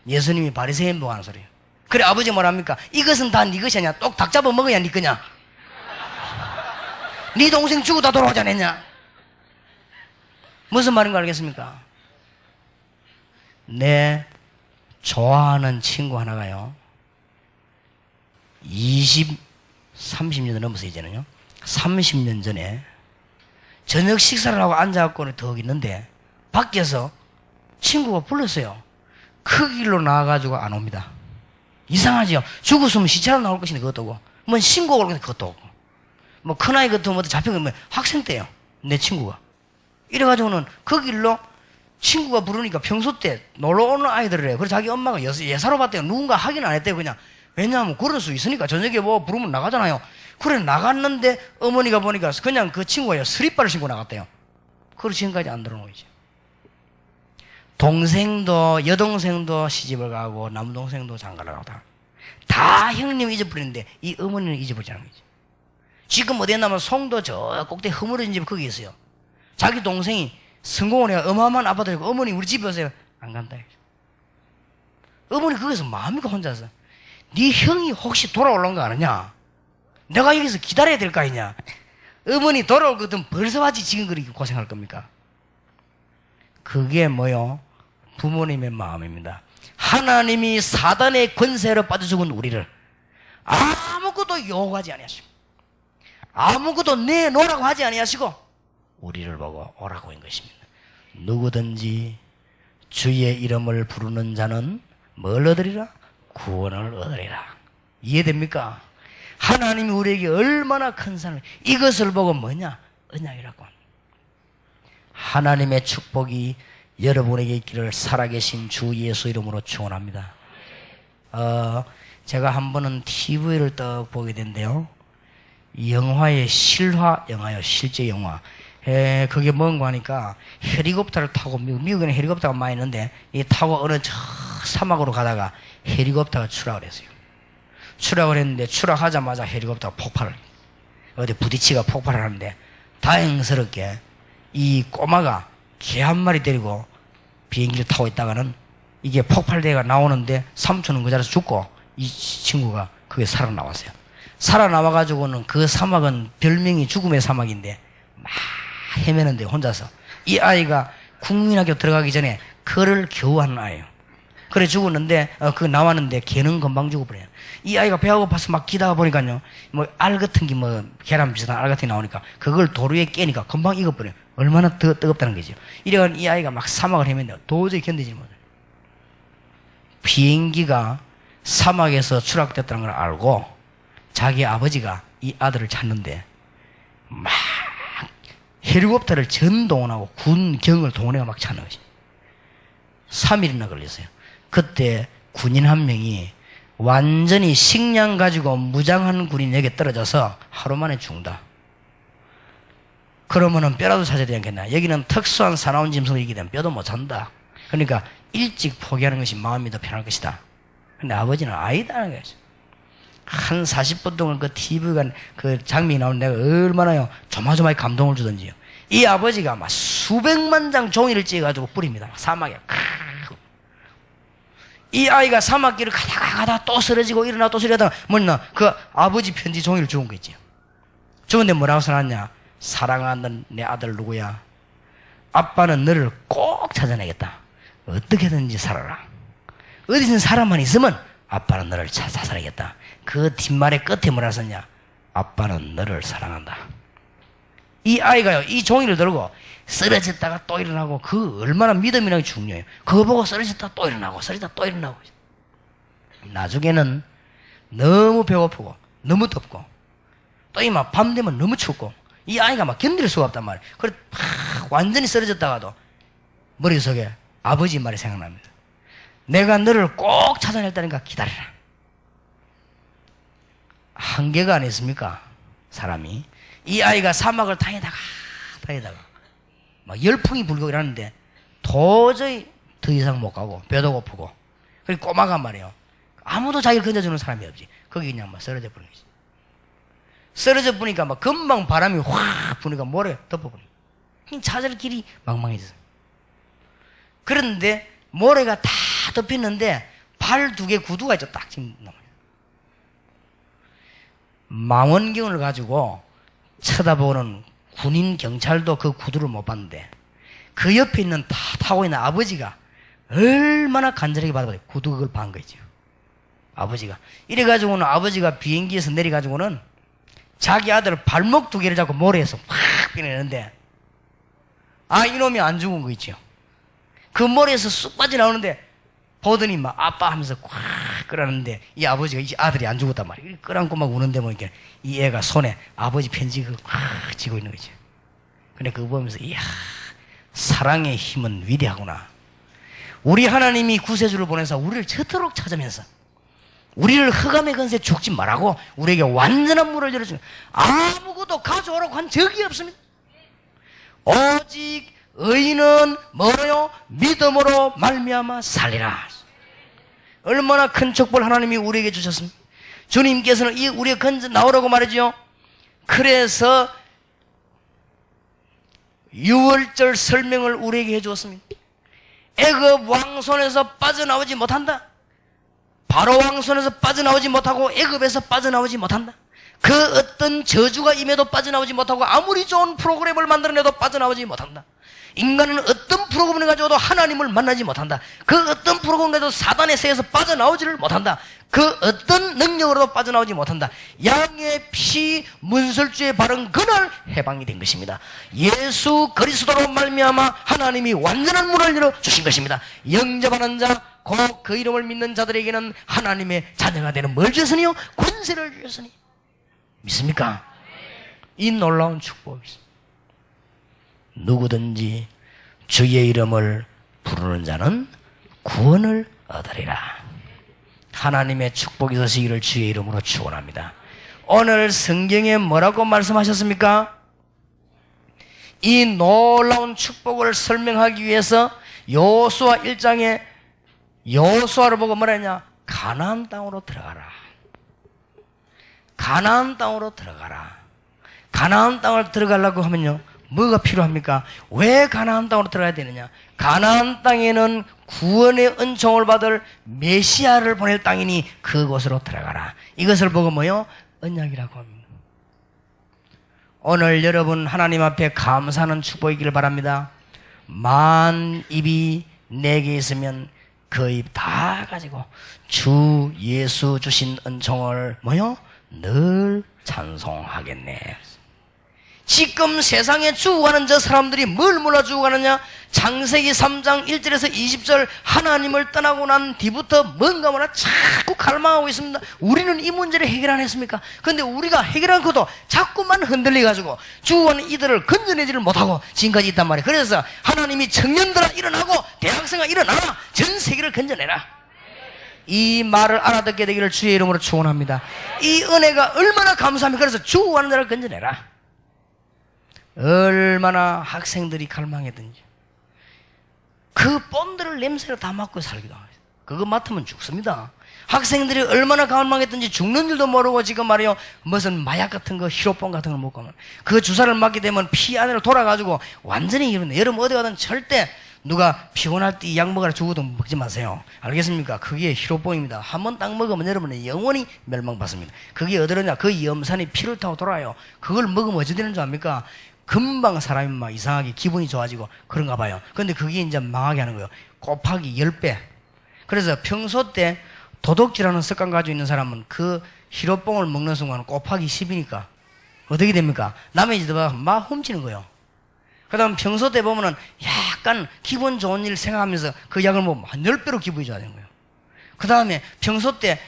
예수님이 바리새인 보고 하는 소리예요. 그래 아버지 뭐랍니까? 이것은 다 네 것이 아니야. 똑 닭 잡아 먹어야 네 거냐? 네 동생 죽고 다 돌아오지 않았냐? 무슨 말인가 알겠습니까? 내 좋아하는 친구 하나가요, 30년 넘어서 이제는요, 30년 전에 저녁 식사를 하고 앉아갖고는 더 있는데 밖에서 친구가 불렀어요. 그 길로 나와가지고 안 옵니다. 이상하지요? 죽었으면 시체로 나올 것인데 그것도 오고, 뭐 신고 올 것인데 그것도 오고, 뭐 큰아이 같은 뭐 잡혀가면 학생 때요, 내 친구가. 이래가지고는 그 길로 친구가 부르니까 평소 때 놀러 오는 아이들을 해요. 그래서 자기 엄마가 예사로 봤대요. 누군가 확인 안 했대요, 그냥. 왜냐하면 그럴 수 있으니까. 저녁에 뭐 부르면 나가잖아요. 그래 나갔는데 어머니가 보니까 그냥 그 친구가 스리퍼를 신고 나갔대요. 그리고 지금까지 안 들어오는 거지. 동생도 여동생도 시집을 가고 남동생도 장가를 가고 다 형님 잊어버리는데 이 어머니는 잊어버리지 않은 거지. 지금 어디에 나면 송도 저 꼭대기 허물어진 집 거기 있어요. 자기 동생이 성공을 해야 어마어마한 아파트고 어머니 우리 집에 오세요. 안 간다. 어머니 거기서 마음이가 혼자서 네 형이 혹시 돌아올란 거 아느냐? 내가 여기서 기다려야 될 거 아니냐? 어머니 돌아올 거든 벌써 왔지 지금 그렇게 고생할 겁니까? 그게 뭐요? 부모님의 마음입니다. 하나님이 사단의 권세로 빠져 죽은 우리를 아무것도 요구하지 아니하시고 아무것도 내놓으라고 하지 아니하시고 우리를 보고 오라고 한 것입니다. 누구든지 주의 이름을 부르는 자는 뭘 얻으리라? 구원을 얻으리라. 이해됩니까? 하나님이 우리에게 얼마나 큰 사랑을, 이것을 보고 뭐냐? 언약이라고 합니다. 하나님의 축복이 여러분에게 있기를 살아계신 주 예수 이름으로 축원합니다. 제가 한 번은 TV를 떡 보게 된대요. 영화의 실화 영화요, 실제 영화. 그게 뭔가 하니까 헬리콥터를 타고, 미국에는 헬리콥터가 많이 있는데 이 타고 어느 저 사막으로 가다가 헬리콥터가 추락을 했어요. 추락을 했는데 추락하자마자 헬리콥터가 폭발을, 어디 부딪히가 폭발을 하는데 다행스럽게 이 꼬마가 개 한 마리 데리고 비행기를 타고 있다가는 이게 폭발대가 나오는데 삼촌은 그 자리에서 죽고 이 친구가 그게 살아나왔어요. 살아나와가지고는 그 사막은 별명이 죽음의 사막인데 막 헤매는데 혼자서, 이 아이가 국민학교 들어가기 전에 글을 겨우 하는 아이예요. 그래 죽었는데 그 나왔는데 걔는 금방 죽어버려요. 이 아이가 배가 고파서 막 기다가 보니까요, 뭐 알 같은 게 뭐 계란 비슷한 알 같은 게 나오니까 그걸 도로에 깨니까 금방 익어버려요. 얼마나 더 뜨겁다는 거죠. 이래가 이 아이가 막 사막을 헤매는데 도저히 견디지 못해요. 비행기가 사막에서 추락됐다는 걸 알고 자기 아버지가 이 아들을 찾는데 막 헬리콥터를 전동원하고 군경을 동원해가 막 찾는 거지. 3일이나 걸렸어요. 그때 군인 한 명이 완전히 식량 가지고 무장한 군인에게 떨어져서 하루 만에 죽는다. 그러면은 뼈라도 찾아야 되지 않겠나? 여기는 특수한 사나운 짐승이기 때문에 뼈도 못 찬다. 그러니까 일찍 포기하는 것이 마음이 더 편할 것이다. 근데 아버지는 아니다는 거죠. 한 40분 동안 그 TV가 그 장면이 나오는 내가 얼마나요 조마조마하게 감동을 주던지요. 이 아버지가 막 수백만 장 종이를 찍어가지고 뿌립니다. 사막에. 이 아이가 사막길을 가다가 또 쓰러지고 일어나 또 쓰러지다가 뭐냐, 그 아버지 편지 종이를 주운 거 있지요. 주운데 뭐라고 써놨냐? 사랑하는 내 아들 누구야? 아빠는 너를 꼭 찾아내겠다. 어떻게든지 살아라. 어디든 사람만 있으면 아빠는 너를 찾아내겠다. 그 뒷말의 끝에 뭐라 썼냐? 아빠는 너를 사랑한다. 이 아이가요, 이 종이를 들고 쓰러졌다가 또 일어나고, 그 얼마나 믿음이라는 게 중요해요. 그거 보고 쓰러졌다 또 일어나고, 쓰러졌다 또 일어나고. 나중에는 너무 배고프고, 너무 덥고, 또 이 막 밤 되면 너무 춥고, 이 아이가 막 견딜 수가 없단 말이에요. 그래, 완전히 쓰러졌다가도 머릿속에 아버지 말이 생각납니다. 내가 너를 꼭 찾아낼 때니까 기다려라. 한계가 아니었습니까? 사람이. 이 아이가 사막을 다니다가 막 열풍이 불고 이러는데 도저히 더 이상 못 가고 배도 고프고, 그리고 꼬마가 말이에요. 아무도 자기를 건져주는 사람이 없지. 거기 그냥 막 쓰러져 버린 거지. 쓰러져 보니까 막 금방 바람이 확 부니까 모래 덮어버리고 찾을 길이 망망해졌어. 그런데 모래가 다 덮였는데 발 2개 구두가 있죠. 딱 지금 남아요. 망원경을 가지고 쳐다보는 군인 경찰도 그 구두를 못 봤는데 그 옆에 있는 타고 있는 아버지가 얼마나 간절하게 받아봐요. 구두 그걸 반 거죠. 아버지가. 이래가지고는 아버지가 비행기에서 내려가지고는 자기 아들 발목 2개를 잡고 모래에서 확 빼내는데, 이놈이 안 죽은 거 있죠. 그 모래에서 쑥 빠져나오는데 보더니 막 아빠 하면서 꽉 끌었는데 이 아버지가 이 아들이 안 죽었단 말이에요. 끌안고 막 우는데 보니까 이 애가 손에 아버지 편지 그걸 꽉 쥐고 있는 거죠. 근데 그거 보면서 이야, 사랑의 힘은 위대하구나. 우리 하나님이 구세주를 보내서 우리를 저토록 찾으면서 우리를 흑암의 건세에 죽지 말라고 우리에게 완전한 문을 열어주는, 아무것도 가져오라고 한 적이 없습니다. 오직 의인은 뭐래요? 믿음으로 말미암아 살리라. 얼마나 큰 축복을 하나님이 우리에게 주셨습니까? 주님께서는 이 우리의 건져 나오라고 말이죠. 그래서 유월절 설명을 우리에게 해주었습니다. 애굽 왕손에서 빠져나오지 못한다. 바로 왕손에서 빠져나오지 못하고 애굽에서 빠져나오지 못한다. 그 어떤 저주가 임해도 빠져나오지 못하고 아무리 좋은 프로그램을 만들어내도 빠져나오지 못한다. 인간은 어떤 프로그램을 가지고도 하나님을 만나지 못한다. 그 어떤 프로그램을 가지고도 사단의 세에서 빠져나오지를 못한다. 그 어떤 능력으로도 빠져나오지 못한다. 양의 피 문설주에 바른 그날 해방이 된 것입니다. 예수 그리스도로 말미암아 하나님이 완전한 문을 열어주신 것입니다. 영접하는 자, 곧 그 이름을 믿는 자들에게는 하나님의 자녀가 되는 뭘 주셨으니요? 권세를 주셨으니. 믿습니까? 이 놀라운 축복이 있습니다. 누구든지 주의 이름을 부르는 자는 구원을 얻으리라. 하나님의 축복이 있으시기를 주의 이름으로 축원합니다. 오늘 성경에 뭐라고 말씀하셨습니까? 이 놀라운 축복을 설명하기 위해서 여호수아 1장에 여호수아를 보고 뭐라 했냐? 가나안 땅으로 들어가라. 가나안 땅으로 들어가라. 가나안 땅을 들어가려고 하면요, 뭐가 필요합니까? 왜 가나안 땅으로 들어가야 되느냐? 가나안 땅에는 구원의 은총을 받을 메시아를 보낼 땅이니 그곳으로 들어가라. 이것을 보고 뭐요? 언약이라고 합니다. 오늘 여러분 하나님 앞에 감사하는 축복이기를 바랍니다. 만 입이 내게 있으면 그 입 다 가지고 주 예수 주신 은총을 뭐요? 늘 찬송하겠네. 지금 세상에 죽어가는 저 사람들이 뭘 몰라 죽어가느냐? 창세기 3장 1절에서 20절 하나님을 떠나고 난 뒤부터 뭔가 뭐라 자꾸 갈망하고 있습니다. 우리는 이 문제를 해결 안 했습니까? 그런데 우리가 해결한 것도 자꾸만 흔들려가지고 죽어가는 이들을 건져내지를 못하고 지금까지 있단 말이에요. 그래서 하나님이 청년들아 일어나고 대학생아 일어나라, 전 세계를 건져내라. 이 말을 알아듣게 되기를 주의 이름으로 축원합니다. 이 은혜가 얼마나 감사합니까? 그래서 죽어가는 자를 건져내라. 얼마나 학생들이 갈망했든지 그 본드를 냄새를 다 맡고 살기도 하고, 그거 맡으면 죽습니다. 학생들이 얼마나 갈망했든지 죽는 줄도 모르고 지금 말이요, 무슨 마약 같은 거, 히로폰 같은 걸 먹고 그 주사를 맞게 되면 피 안으로 돌아가지고 완전히 이러네. 여러분 어디 가든 절대 누가 피곤할 때 이 약 먹으라 죽어도 먹지 마세요. 알겠습니까? 그게 히로폰입니다. 한 번 딱 먹으면 여러분은 영원히 멸망받습니다. 그게 어디로냐? 그 염산이 피를 타고 돌아요. 그걸 먹으면 어찌 되는 줄 압니까? 금방 사람이 막 이상하게 기분이 좋아지고 그런가 봐요. 근데 그게 이제 망하게 하는 거예요. 곱하기 10배. 그래서 평소 때 도둑질하는 습관 가지고 있는 사람은 그 히로뽕을 먹는 순간 곱하기 10이니까 어떻게 됩니까? 남의 집에다가 막 훔치는 거예요. 그 다음 평소 때 보면은 약간 기분 좋은 일 생각하면서 그 약을 먹으면 한 10배로 기분이 좋아지는 거예요. 그 다음에 평소 때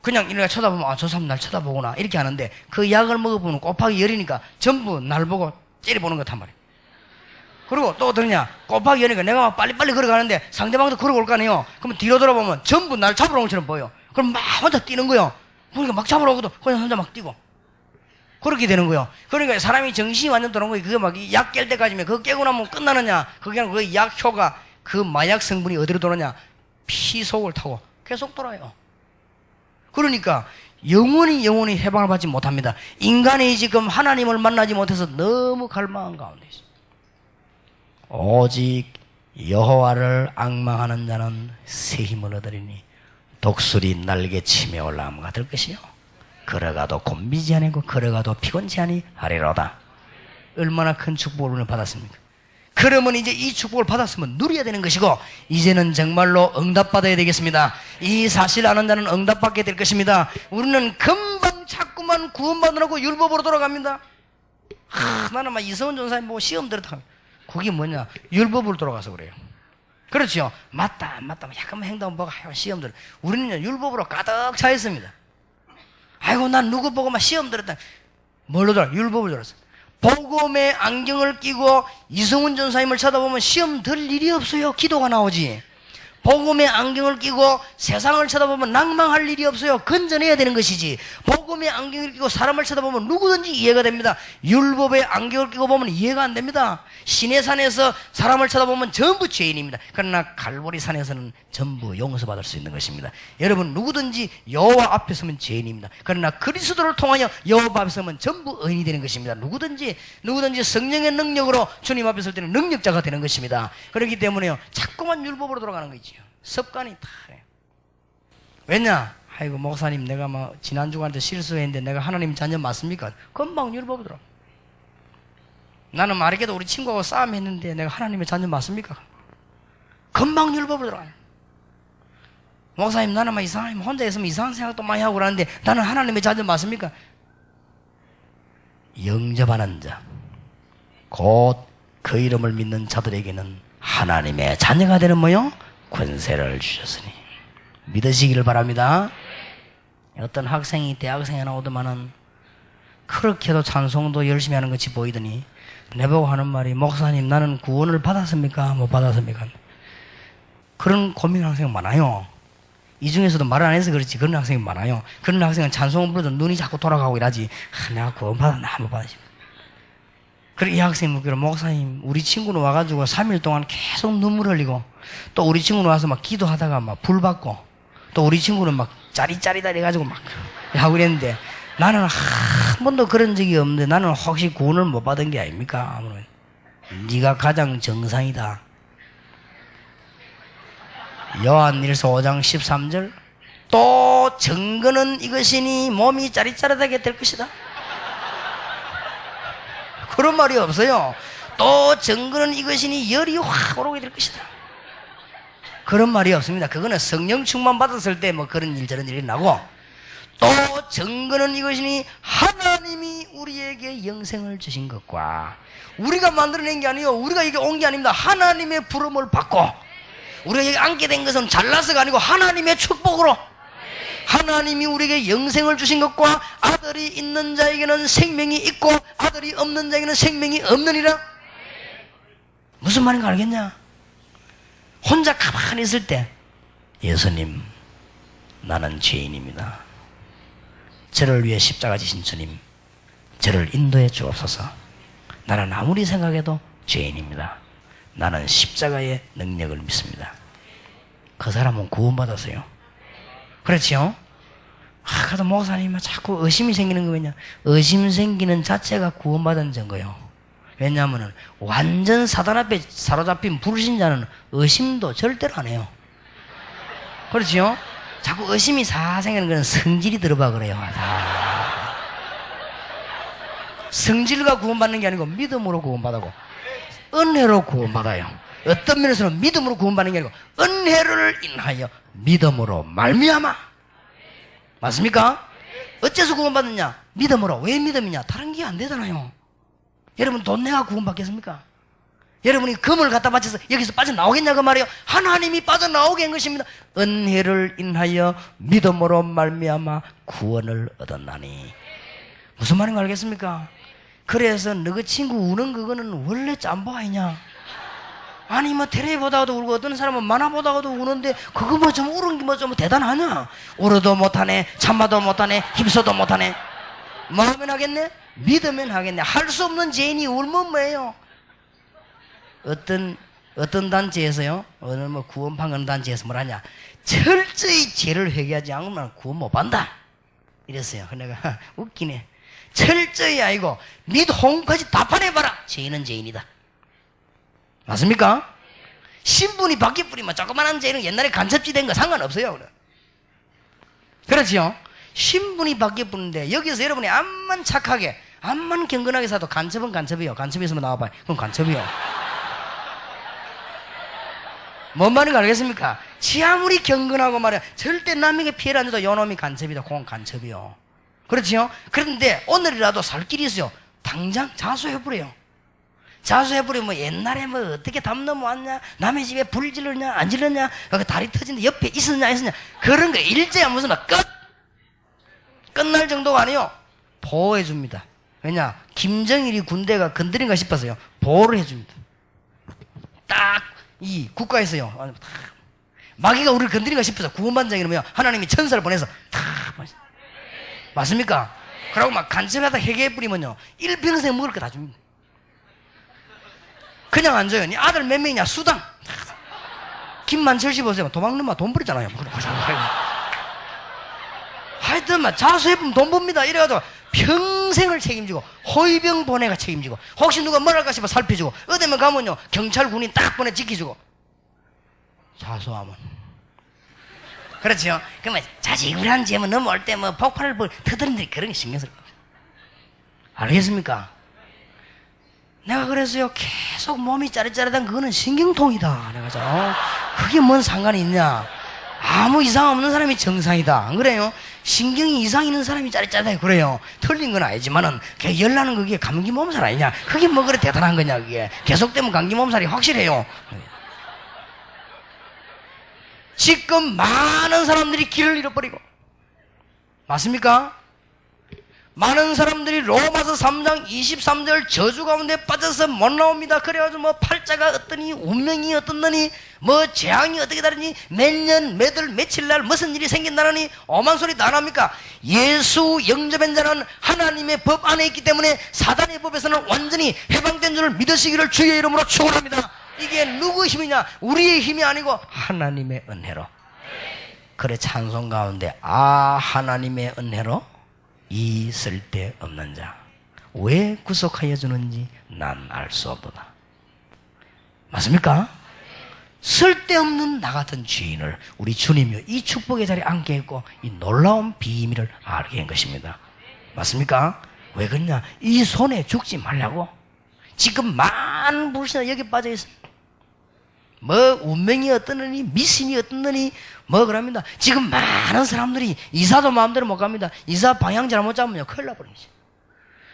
그냥 이렇게 쳐다보면 저 사람 날 쳐다보구나 이렇게 하는데 그 약을 먹어보면 곱하기 10이니까 전부 날 보고 째려보는 것 같단 말이에요. 그리고 또 어떠냐? 곱하기 연이니까 내가 막 빨리빨리 걸어가는데 상대방도 걸어올 거 아니에요? 그러면 뒤로 돌아보면 전부 날 잡으러 온 것처럼 보여. 그럼 막 혼자 뛰는 거요. 그러니까 막 잡으러 오고도 그냥 혼자 막 뛰고. 그렇게 되는 거요. 그러니까 사람이 정신이 완전 돌아온 거예요. 그게 막 약 깰 때까지면 그거 깨고 나면 끝나느냐? 그게 그 약효가 그 마약 성분이 어디로 돌아오냐? 피 속을 타고 계속 돌아요. 그러니까 영원히 해방을 받지 못합니다. 인간이 지금 하나님을 만나지 못해서 너무 갈망한 가운데 있습니다. 오직 여호와를 앙망하는 자는 새 힘을 얻으리니 독수리 날개치며 올라옴과 같을 것이요 걸어가도 곤비지 아니고 걸어가도 피곤치 아니하리로다. 얼마나 큰 축복을 받았습니까? 그러면 이제 이 축복을 받았으면 누려야 되는 것이고 이제는 정말로 응답받아야 되겠습니다. 이 사실 아는 자는 응답받게 될 것입니다. 우리는 금방 자꾸만 구원받으라고 율법으로 돌아갑니다. 나는 막 이성훈 전사님 보고 시험 들었다. 그게 뭐냐? 율법으로 돌아가서 그래요. 그렇죠? 맞다 약간만 행동 보고 시험 들어. 우리는 율법으로 가득 차 있습니다. 아이고 난 누구 보고 막 시험 들었다. 뭘로 돌아? 율법을 들었어. 복음의 안경을 끼고 이성훈 전사님을 쳐다보면 시험 들 일이 없어요. 기도가 나오지. 복음의 안경을 끼고 세상을 쳐다보면 낭망할 일이 없어요. 건져내야 되는 것이지. 복음의 안경을 끼고 사람을 쳐다보면 누구든지 이해가 됩니다. 율법의 안경을 끼고 보면 이해가 안 됩니다. 시내산에서 사람을 쳐다보면 전부 죄인입니다. 그러나 갈보리 산에서는 전부 용서받을 수 있는 것입니다. 여러분 누구든지 여호와 앞에 서면 죄인입니다. 그러나 그리스도를 통하여 여호와 앞에 서면 전부 의인이 되는 것입니다. 누구든지 성령의 능력으로 주님 앞에 설 때는 능력자가 되는 것입니다. 그렇기 때문에요 자꾸만 율법으로 돌아가는 거지요. 습관이 다 해요. 왜냐? 아이고 목사님 내가 막 지난주간에 실수했는데 내가 하나님 자녀 맞습니까? 금방 율법으로 들어가. 나는 말이게도 우리 친구하고 싸움했는데 내가 하나님의 자녀 맞습니까? 금방 율법으로 들어가요. 목사님 나는 막 이상하면 혼자 있으면 이상한 생각도 많이 하고 그러는데 나는 하나님의 자녀 맞습니까? 영접하는 자 곧 그 이름을 믿는 자들에게는 하나님의 자녀가 되는 뭐요? 권세를 주셨으니 믿으시기를 바랍니다. 어떤 학생이 대학생에 나오더만은 그렇게도 찬송도 열심히 하는 것이 보이더니 내보고 하는 말이 목사님 나는 구원을 받았습니까? 못 받았습니까? 그런 고민하는 학생이 많아요. 이 중에서도 말을 안 해서 그렇지 그런 학생이 많아요. 그런 학생은 찬송을 부르도 눈이 자꾸 돌아가고 이러지. 내가 구원 받았나 못 받았지. 그리고 이 학생이 묻기로 목사님 우리 친구는 와가지고 3일 동안 계속 눈물 흘리고 또 우리 친구는 와서 막 기도하다가 막 불 받고 또 우리 친구는 막 짜리짜리다 해가지고 막 하고 그랬는데 나는 한 번도 그런 적이 없는데 나는 혹시 구원을 못 받은 게 아닙니까? 아무튼 네가 가장 정상이다. 요한일서 5장 13절 또 증거는 이것이니 몸이 짜릿짜릿하게 될 것이다. 그런 말이 없어요. 또 증거는 이것이니 열이 확 오르게 될 것이다. 그런 말이 없습니다. 그거는 성령 충만 받았을 때 뭐 그런 일 저런 일이 나고 또 증거는 이것이니 하나님이 우리에게 영생을 주신 것과 우리가 만들어낸 게 아니에요. 우리가 여기 온 게 아닙니다. 하나님의 부름을 받고 우리가 여기 앉게 된 것은 잘나서가 아니고 하나님의 축복으로 하나님이 우리에게 영생을 주신 것과 아들이 있는 자에게는 생명이 있고 아들이 없는 자에게는 생명이 없느니라. 무슨 말인가 알겠냐? 혼자 가만히 있을 때 예수님 나는 죄인입니다. 저를 위해 십자가 지신 주님 저를 인도해 주옵소서. 나는 아무리 생각해도 죄인입니다. 나는 십자가의 능력을 믿습니다. 그 사람은 구원받았어요. 그렇지요? 그래도 목사님은 자꾸 의심이 생기는 거 왜냐? 의심 생기는 자체가 구원받은 증거요. 왜냐하면 완전 사단 앞에 사로잡힌 불신자는 의심도 절대로 안 해요. 그렇지요? 자꾸 의심이 생기는 거는 성질이 들어봐 그래요. 성질과 구원받는 게 아니고 믿음으로 구원받고 은혜로 구원받아요. 어떤 면에서는 믿음으로 구원받는 게 아니고 은혜를 인하여 믿음으로 말미암아. 맞습니까? 어째서 구원받느냐? 믿음으로. 왜 믿음이냐? 다른 게 안 되잖아요. 여러분 돈 내가 구원받겠습니까? 여러분이 금을 갖다 바쳐서 여기서 빠져나오겠냐 그 말이에요. 하나님이 빠져나오게 한 것입니다. 은혜를 인하여 믿음으로 말미암아 구원을 얻었나니. 무슨 말인가 알겠습니까? 그래서 너그 친구 우는 그거는 원래 짬보 아니냐? 아니 뭐 텔레비 보다가도 울고 어떤 사람은 만화 보다가도 우는데 그거 뭐 좀 우는 게 뭐 좀 대단하냐? 울어도 못하네, 참아도 못하네, 힘써도 못하네. 뭐 하면 하겠네? 믿으면 하겠네. 할 수 없는 죄인이 울면 뭐예요? 어떤 단체에서요? 어느 뭐 구원판 단체에서 뭐라냐? 철저히 죄를 회개하지 않으면 구원 못 받는다. 이랬어요. 내가 웃기네. 철저히 아니고 및 홍까지 다 파내봐라. 죄인은 죄인이다. 맞습니까? 신분이 바뀔 뿐이면 조그만한 죄는 옛날에 간첩지 된 거 상관없어요. 그렇지요? 신분이 바뀔 뿐인데 여기서 여러분이 암만 착하게 암만 경건하게 살아도 간첩은 간첩이요. 간첩이 있으면 나와봐요. 그럼 간첩이요. 뭔 말인지 알겠습니까? 지 아무리 경건하고 말이야 절대 남에게 피해를 안 줘도 요놈이 간첩이다. 그건 간첩이요. 그렇지요? 그런데 오늘이라도 살 길이 있어요. 당장 자수해버려요. 자수해버리면 뭐 옛날에 뭐 어떻게 담 넘어왔냐, 남의 집에 불 질렀냐 안 질렀냐, 다리 터진데 옆에 있었냐 안 있었냐, 그런 거 일제야 무슨 끝날 정도가 아니요. 보호해줍니다. 왜냐? 김정일이 군대가 건드린가 싶어서요. 보호를 해줍니다. 딱 이 국가에서요. 마귀가 우리를 건드린가 싶어서 구원반장 이러면 하나님이 천사를 보내서 탁 맞습니까? 그러고 막 간첩하다 해결해버리면요. 일평생 먹을 거 다 줍니다. 그냥 안 줘요. 네 아들 몇 명이냐? 수당. 김만철 씨 보세요. 도망는 마 돈 버리잖아요. 하여튼 막 자수해보면 돈 법니다. 이래가지고 평생을 책임지고 호위병 보내가 책임지고 혹시 누가 뭘 할까 싶어 살펴주고 어디면 가면요 경찰 군인 딱 보내 지켜주고. 자수하면 그렇죠. 그러면 자식이란 죄면 넘어올 때 뭐 폭발을 터뜨린다 그런 게 신경 쓸 거예요. 알겠습니까? 내가 그래서요 계속 몸이 짜릿짜릿한 그거는 신경통이다. 내가 그게 뭔 상관이 있냐? 아무 이상 없는 사람이 정상이다. 안 그래요? 신경이 이상 있는 사람이 짜릿짜릿해. 그래요. 틀린 건 아니지만은 열나는 그게 감기 몸살 아니냐? 그게 뭐 그래 대단한 거냐? 그게 계속되면 감기 몸살이 확실해요. 지금 많은 사람들이 길을 잃어버리고 맞습니까? 많은 사람들이 로마서 3장 23절 저주 가운데 빠져서 못 나옵니다. 그래가지고 뭐 팔자가 어떠니 운명이 어떻느니 뭐 재앙이 어떻게 다르니 몇 년 몇월 며칠 날 무슨 일이 생긴다느니 엄한 소리 다 납니까? 예수 영접한 자는 하나님의 법 안에 있기 때문에 사단의 법에서는 완전히 해방된 줄을 믿으시기를 주의 이름으로 축원합니다. 이게 누구의 힘이냐? 우리의 힘이 아니고 하나님의 은혜로. 그래 찬송 가운데 하나님의 은혜로 이 쓸데없는 자 왜 구속하여 주는지 난 알 수 없도다. 맞습니까? 쓸데없는 나 같은 죄인을 우리 주님이 이 축복의 자리에 앉게 했고 이 놀라운 비밀을 알게 한 것입니다. 맞습니까? 왜 그러냐? 이 손에 죽지 말라고. 지금 많은 불신자 여기 빠져 있습니다. 뭐 운명이 어떠느니 미신이 어떠느니 뭐 그럽니다. 지금 많은 사람들이 이사도 마음대로 못 갑니다. 이사 방향 잘못 잡으면 큰일 나버리죠.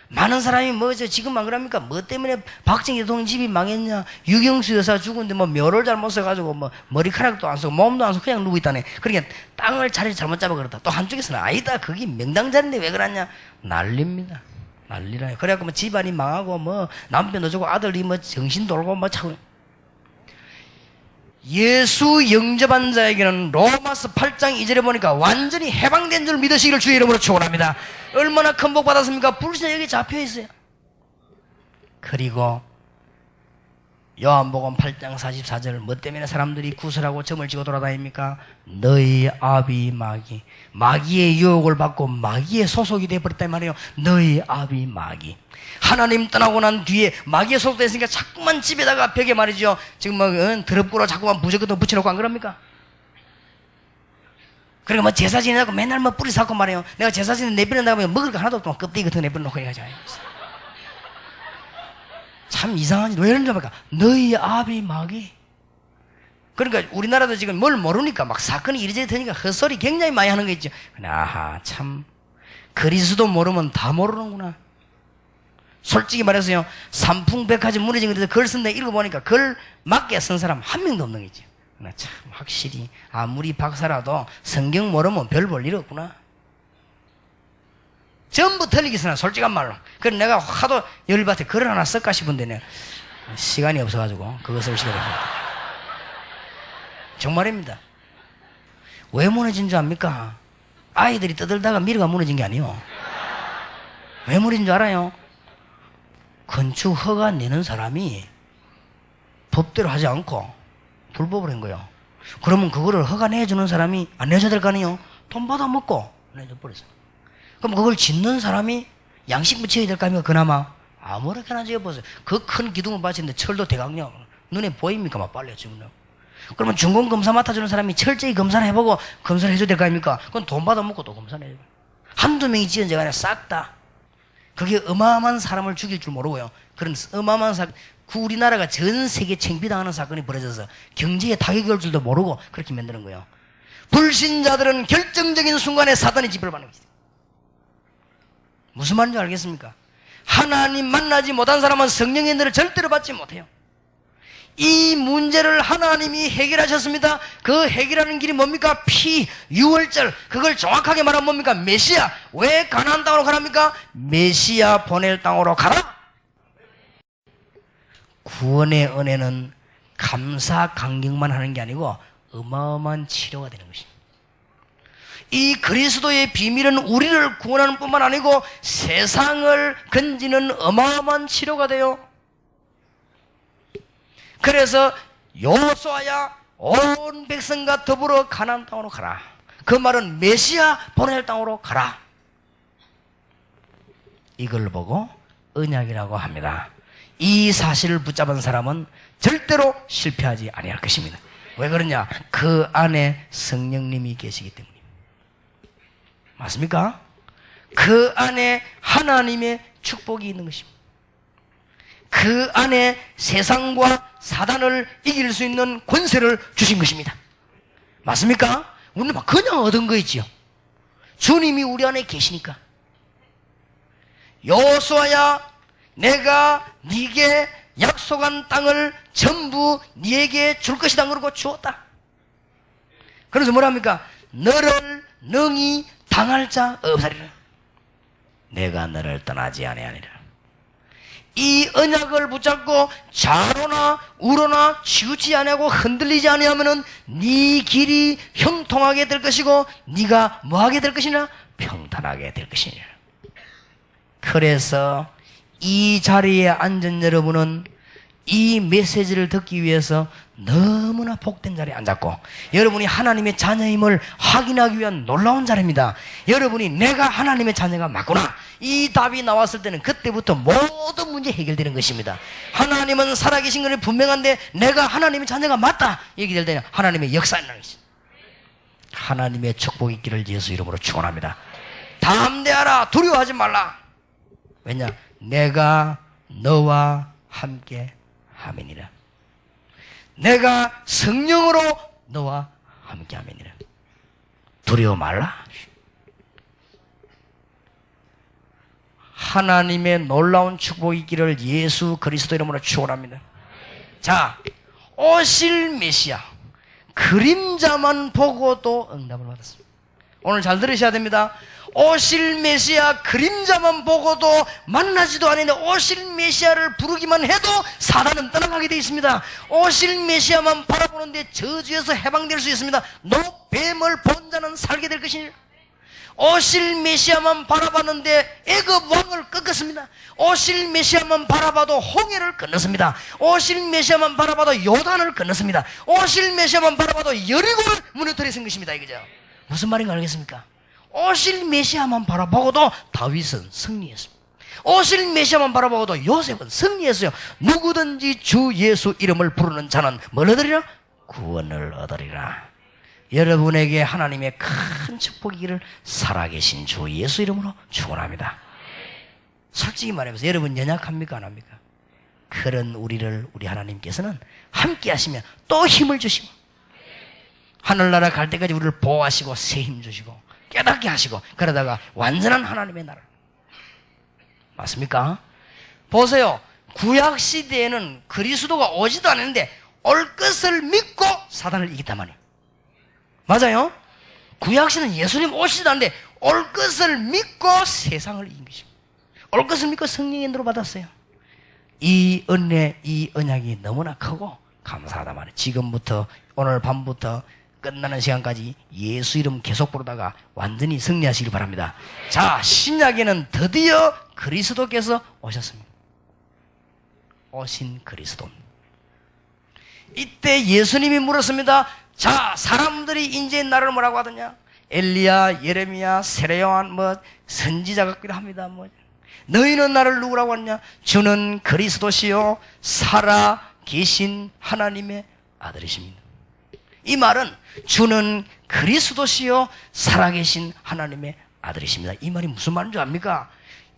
많은 사람이 뭐죠? 지금 안 그럽니까? 뭐 때문에 박정희 대통령 집이 망했냐? 유경수 여사 죽었는데 뭐 묘를 잘못 써가지고 뭐 머리카락도 안 쓰고 몸도 안 쓰고 그냥 누워 있다네. 그러니까 땅을 자리를 잘못 잡아 그렇다. 또 한쪽에서는 아니다. 그게 명당 자리인데 왜 그러냐? 난립니다. 난리라요. 그래갖고 뭐 집안이 망하고 뭐 남편 어쩌고 아들이 뭐 정신 돌고 뭐 차고. 예수 영접한 자에게는 로마서 8장 2절에 보니까 완전히 해방된 줄 믿으시기를 주의 이름으로 축원합니다. 얼마나 큰 복 받았습니까? 불신자 여기 잡혀 있어요. 그리고 요한복음 8장 44절 뭐 때문에 사람들이 구슬하고 점을 지고 돌아다닙니까? 너희 아비 마귀. 마귀의 유혹을 받고 마귀의 소속이 되어버렸단 말이에요. 너희 아비 마귀. 하나님 떠나고 난 뒤에 마귀의 소속됐으니까 자꾸만 집에다가 벽에 말이죠. 지금 뭐 드럽고로 자꾸만 무조건 붙여놓고 안 그럽니까? 그러니까 뭐 제사 지내고 맨날 뭐 뿌리 삭고 말이에요. 내가 제사 지내 내버려놓고 먹을 거 하나도 없고 껍데기 같은 거 내버려놓고 해가지고. 참 이상하지. 왜 이런지 모르니까 너희 아비 마귀. 그러니까 우리나라도 지금 뭘 모르니까 막 사건이 이리저리 되니까 헛소리 굉장히 많이 하는 거 있죠. 아하 참 그리스도 모르면 다 모르는구나. 솔직히 말해서요 삼풍백화점 무너진 것에서 글 쓴다 읽어보니까 글 맞게 쓴 사람 한 명도 없는 거죠. 참 확실히 아무리 박사라도 성경 모르면 별 볼 일 없구나. 전부 틀리기 쓰나 솔직한 말로. 그래서 내가 하도 열받아 글을 하나 쓸까 싶은데 시간이 없어가지고 그것을 시켜드립니다. 정말입니다. 왜 무너진 줄 압니까? 아이들이 떠들다가 미래가 무너진 게 아니에요. 왜 무너진 줄 알아요? 건축 허가 내는 사람이 법대로 하지 않고 불법을 한 거예요. 그러면 그거를 허가 내주는 사람이 안 내줘야 될 거 아니에요? 돈 받아먹고 내줘버렸어요. 그럼 그걸 짓는 사람이 양식 붙여야 될 거 아닙니까? 그나마 아무렇게나 지어보세요. 그 큰 기둥을 받치는데 철도 대강령 눈에 보입니까? 막 빨려 지금. 그러면 준공검사 맡아주는 사람이 철저히 검사를 해보고 검사를 해줘야 될 거 아닙니까? 그건 돈 받아먹고 또 검사를 해줘요. 한두 명이 지은 데가 아니라 싹 다. 그게 어마어마한 사람을 죽일 줄 모르고요. 그런 어마어마한 사건, 우리나라가 전 세계 창피당하는 사건이 벌어져서 경제에 타격이 올 줄도 모르고 그렇게 만드는 거예요. 불신자들은 결정적인 순간에 사단의 지배를 받는 것이다. 무슨 말인지 알겠습니까? 하나님 만나지 못한 사람은 성령의 은혜를 절대로 받지 못해요. 이 문제를 하나님이 해결하셨습니다. 그 해결하는 길이 뭡니까? 유월절. 그걸 정확하게 말하면 뭡니까? 메시아. 왜 가나안 땅으로 가랍니까? 메시아 보낼 땅으로 가라. 구원의 은혜는 감사 감격만 하는 게 아니고 어마어마한 치료가 되는 것입니다. 이 그리스도의 비밀은 우리를 구원하는 뿐만 아니고 세상을 건지는 어마어마한 치료가 돼요. 그래서 여호수아야 온 백성과 더불어 가나안 땅으로 가라. 그 말은 메시아 보낼 땅으로 가라. 이걸 보고 언약이라고 합니다. 이 사실을 붙잡은 사람은 절대로 실패하지 아니할 것입니다. 왜 그러냐? 그 안에 성령님이 계시기 때문입니다. 맞습니까? 그 안에 하나님의 축복이 있는 것입니다. 그 안에 세상과 사단을 이길 수 있는 권세를 주신 것입니다. 맞습니까? 우리는 막 그냥 얻은 거 있지요. 주님이 우리 안에 계시니까. 여호수아야, 내가 네게 약속한 땅을 전부 네게 줄 것이다 그러고 주었다. 그래서 뭐랍니까? 너를 능히 당할 자 없으리라. 내가 너를 떠나지 아니하니라. 이 언약을 붙잡고 좌로나 우로나 치우치 아니하고 흔들리지 아니하면은 네 길이 형통하게 될 것이고 네가 뭐하게 될 것이냐? 평탄하게 될 것이니라. 그래서 이 자리에 앉은 여러분은 이 메시지를 듣기 위해서 너무나 복된 자리에 앉았고, 여러분이 하나님의 자녀임을 확인하기 위한 놀라운 자리입니다. 여러분이 내가 하나님의 자녀가 맞구나, 이 답이 나왔을 때는 그때부터 모든 문제 해결되는 것입니다. 하나님은 살아계신 것이 분명한데 내가 하나님의 자녀가 맞다 얘기될 때는 하나님의 역사에 나는 것입니다. 하나님의 축복이 있기를 예수 이름으로 축원합니다. 담대하라, 두려워하지 말라. 왜냐? 내가 너와 함께 하매니라. 내가 성령으로 너와 함께 하매니라. 두려워 말라. 하나님의 놀라운 축복이 있기를 예수 그리스도 이름으로 축원합니다. 자, 오실 메시아, 그림자만 보고도 응답을 받았습니다. 오늘 잘 들으셔야 됩니다. 오실 메시아 그림자만 보고도 만나지도 않는데 오실 메시아를 부르기만 해도 사단은 떠나가게 되어 있습니다. 오실 메시아만 바라보는데 저주에서 해방될 수 있습니다. 노뱀을 본 자는 살게 될 것이니, 오실 메시아만 바라봤는데 애굽 왕을 꺾었습니다. 오실 메시아만 바라봐도 홍해를 건넜습니다. 오실 메시아만 바라봐도 요단을 건넜습니다. 오실 메시아만 바라봐도 여리고를 무너뜨려 쓴 것입니다. 이거죠. 무슨 말인가 알겠습니까? 오실 메시아만 바라보고도 다윗은 승리했습니다. 오실 메시아만 바라보고도 요셉은 승리했어요. 누구든지 주 예수 이름을 부르는 자는 뭘 얻으리라? 구원을 얻으리라. 여러분에게 하나님의 큰 축복이기를 살아계신 주 예수 이름으로 축원합니다. 솔직히 말해서 여러분 연약합니까? 안 합니까? 그런 우리를 우리 하나님께서는 함께 하시면 또 힘을 주시고, 하늘나라 갈 때까지 우리를 보호하시고 새 힘 주시고 깨닫게 하시고, 그러다가 완전한 하나님의 나라. 맞습니까? 보세요. 구약시대에는 그리스도가 오지도 않았는데 올 것을 믿고 사단을 이겼단 말이에요. 맞아요? 구약시대는 예수님 오시지도 않는데 올 것을 믿고 세상을 이긴 것입니다. 올 것을 믿고 성령의 인도를 받았어요. 이 은혜, 이 언약이 너무나 크고 감사하다 말이에요. 지금부터 오늘 밤부터 끝나는 시간까지 예수 이름 계속 부르다가 완전히 승리하시길 바랍니다. 자, 신약에는 드디어 그리스도께서 오셨습니다. 오신 그리스도. 이때 예수님이 물었습니다. 자, 사람들이 이제 나를 뭐라고 하더냐? 엘리야, 예레미야, 세례요한 선지자 같기도 합니다. 너희는 나를 누구라고 하느냐? 주는 그리스도시요 살아 계신 하나님의 아들이십니다. 이 말은 주는 그리스도시요 살아계신 하나님의 아들이십니다. 이 말이 무슨 말인 줄 압니까?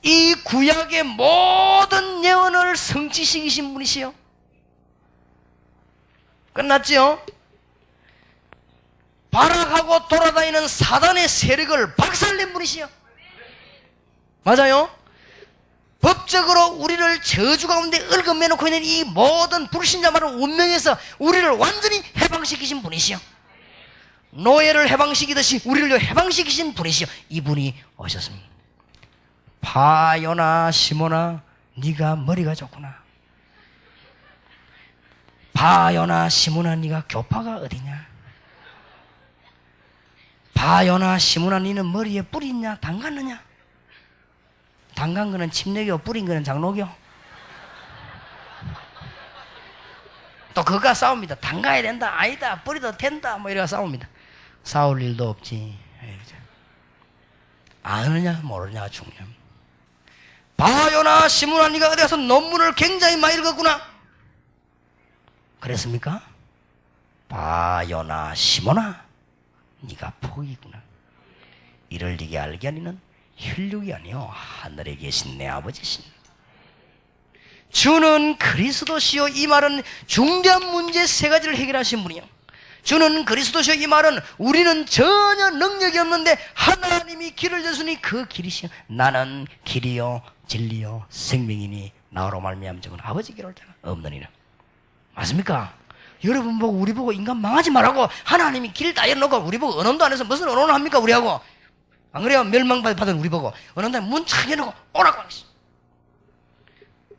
이 구약의 모든 예언을 성취시키신 분이시요. 끝났지요? 발악하고 돌아다니는 사단의 세력을 박살낸 분이시요. 맞아요? 법적으로 우리를 저주 가운데 얽어매놓고 있는 이 모든 불신자만을 운명에서 우리를 완전히 해방시키신 분이시요. 노예를 해방시키듯이 우리를 해방시키신 분이시요. 이분이 오셨습니다. 바요나 시모나 네가 머리가 좋구나. 바요나 시모나 네가 교파가 어디냐. 바요나 시모나 너는 머리에 뿔이 있냐 담갔느냐. 담간 거는 침례교, 뿌린 거는 장로교. 또 그가 싸웁니다. 담가야 된다, 아니다, 뿌리도 된다, 이래가 싸웁니다. 싸울 일도 없지. 아느냐 모르냐가 중요합니다. 바요나 시므나 네가 어디 가서 논문을 굉장히 많이 읽었구나. 그랬습니까? 바요나 시므나 네가 포기구나. 이를 네게 알게 하니는 혈육이 아니요 하늘에 계신 내 아버지신 주는 그리스도시요. 이 말은 중대한 문제 세 가지를 해결하신 분이요. 주는 그리스도시요. 이 말은 우리는 전혀 능력이 없는데 하나님이 길을 여수니 그 길이시요. 나는 길이요 진리요 생명이니 나로 말미암아 적은 아버지 길을 없느니라. 맞습니까? 여러분 보고 우리 보고 인간 망하지 말라고 하나님이 길 다 열어놓고 우리 보고 언론도 안 해서 무슨 언론을 합니까 우리하고. 안 그래요? 멸망받은 우리 보고 어느 날 문 착 열어놓고 오라고 하겠어.